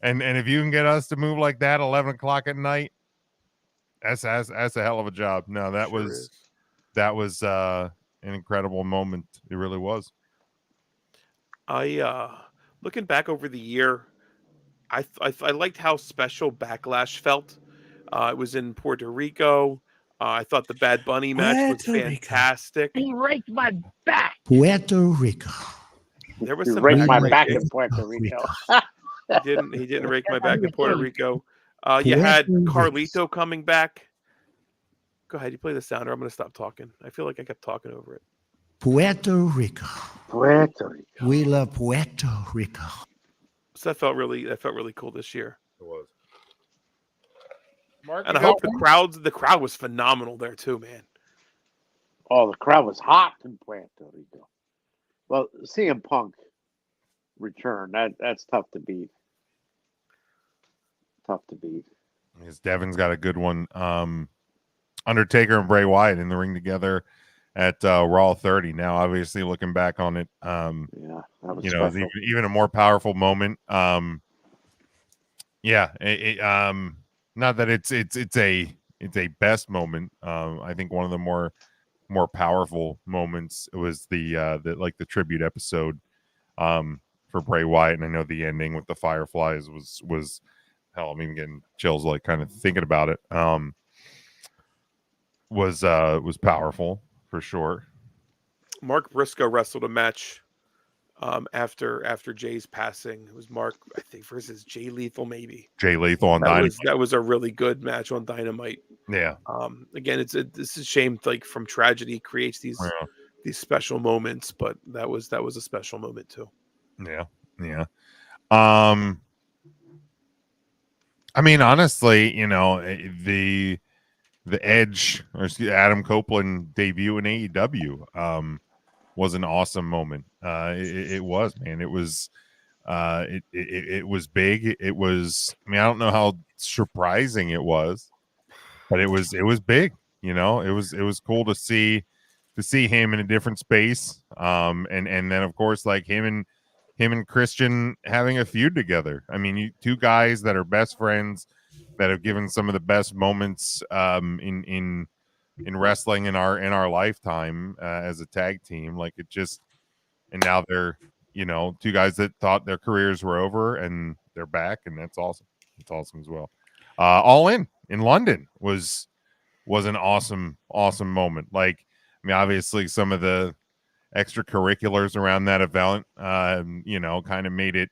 and if you can get us to move like that, 11 o'clock at night, that's a hell of a job. No, that was an incredible moment. It really was. Looking back over the year, I liked how special Backlash felt. It was in Puerto Rico. I thought the Bad Bunny match was fantastic. He raked my back. Puerto Rico. There was He some raked my back back rakes. in Puerto Rico. He didn't rake my back in Puerto Rico. You had Carlito coming back. Go ahead, you play the sound, or I'm going to stop talking. I feel like I kept talking over it. Puerto Rico. Puerto Rico. We love Puerto Rico. So that felt really cool this year. It was. Mark, and I hope the crowd was phenomenal there too, man. Oh, the crowd was hot in Puerto Rico. Well, CM Punk return, that's tough to beat. Tough to beat. Yes, Devin's got a good one. Undertaker and Bray Wyatt in the ring together at Raw 30. Now, obviously, looking back on it, that was it's even a more powerful moment. Not that it's a best moment. I think one of the more powerful moments was the tribute episode for Bray Wyatt, and I know the ending with the Fireflies was hell. I'm even getting chills like kind of thinking about it. Was powerful for sure. Mark Briscoe wrestled a match after Jay's passing. It was Mark, I think, versus Jay Lethal, maybe. Jay Lethal on Dynamite. That was a really good match on Dynamite. Yeah. Again, it's a shame, like, from tragedy creates these special moments, but that was a special moment too. Yeah. I mean, honestly, the Edge or Adam Copeland debut in AEW was an awesome moment. It was, man. It was it was big. It was, I mean, I don't know how surprising it was, but it was big. It was cool to see him in a different space. And then of course, like him and Christian having a feud together. I mean, two guys that are best friends, that have given some of the best moments in wrestling in our lifetime as a tag team. Like, it just, and now they're two guys that thought their careers were over and they're back, and that's awesome. It's awesome as well. All in London was was an awesome moment. Like, I mean, obviously some of the extracurriculars around that event, kind of made it,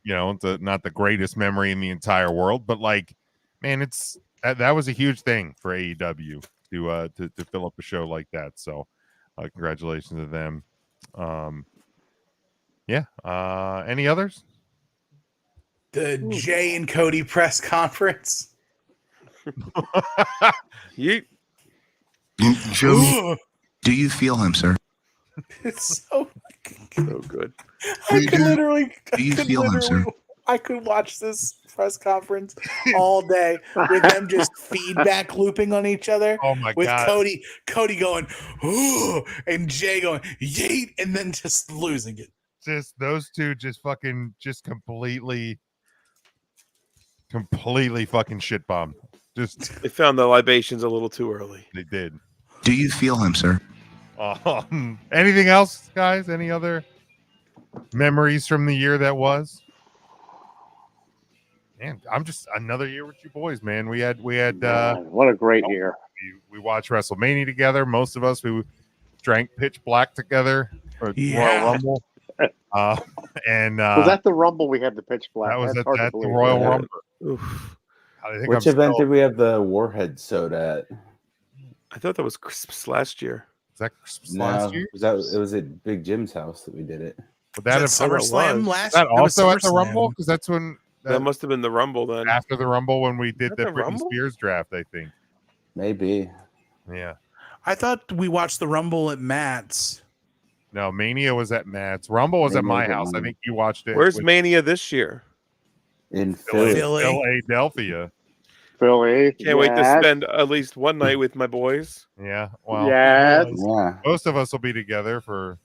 not the greatest memory in the entire world, but like, man, that was a huge thing for AEW to fill up a show like that. So, congratulations to them. Any others? The Jay and Cody press conference. Yeet. Jimmy, do you feel him, sir? It's so good. I could literally, I could watch this press conference all day with them just feedback looping on each other. Oh my with God. Cody going, ooh, and Jay going, yeet, and then just losing it. Just those two just completely fucking shit bombed. Just They found the libations a little too early. They did. Do you feel him, sir? Anything else, guys? Any other memories from the year that was? Man, I'm just another year with you boys, man. We had what a great year. We watched WrestleMania together. Most of us who drank Pitch Black together for Royal Rumble. And was that the Rumble we had the Pitch Black? That was That's at hard to the believe. Royal Yeah. Rumble. Which event did we have the Warhead soda at? I thought that was Christmas last year. Was that Christmas No, last year? it was at Big Jim's house that we did it. Would that have SummerSlam last? Was that also at the SummerSlam. Rumble? Because that's when That must have been the Rumble then. after the Rumble when we did that the the Britney Rumble? Spears draft, I think. Maybe. Yeah. I thought we watched the Rumble at Matt's. No, Mania was at Matt's. Rumble was at Mania my was at house. I mine. think you watched it. Where's with Mania this year? In Philly. Philadelphia. Philly. Can't wait to yes. spend at least one night with my boys. Yeah. Well, Yes. Yeah. most of us will be together for.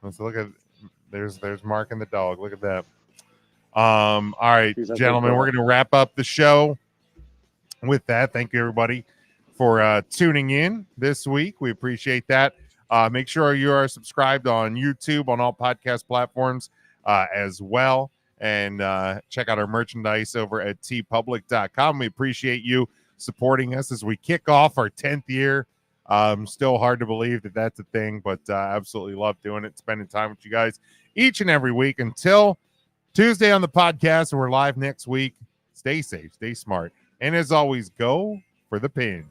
Let's look at. There's Mark and the dog. Look at that. All right, Jeez, that's gentlemen, so we're going to wrap up the show with that. Thank you, everybody, for tuning in this week. We appreciate that. Make sure you are subscribed on YouTube, on all podcast platforms as well. And check out our merchandise over at tpublic.com. We appreciate you supporting us as we kick off our 10th year. Still hard to believe that that's a thing, but absolutely love doing it, spending time with you guys each and every week until Tuesday on the podcast. We're live next week. Stay safe, stay smart, and as always, go for the pin.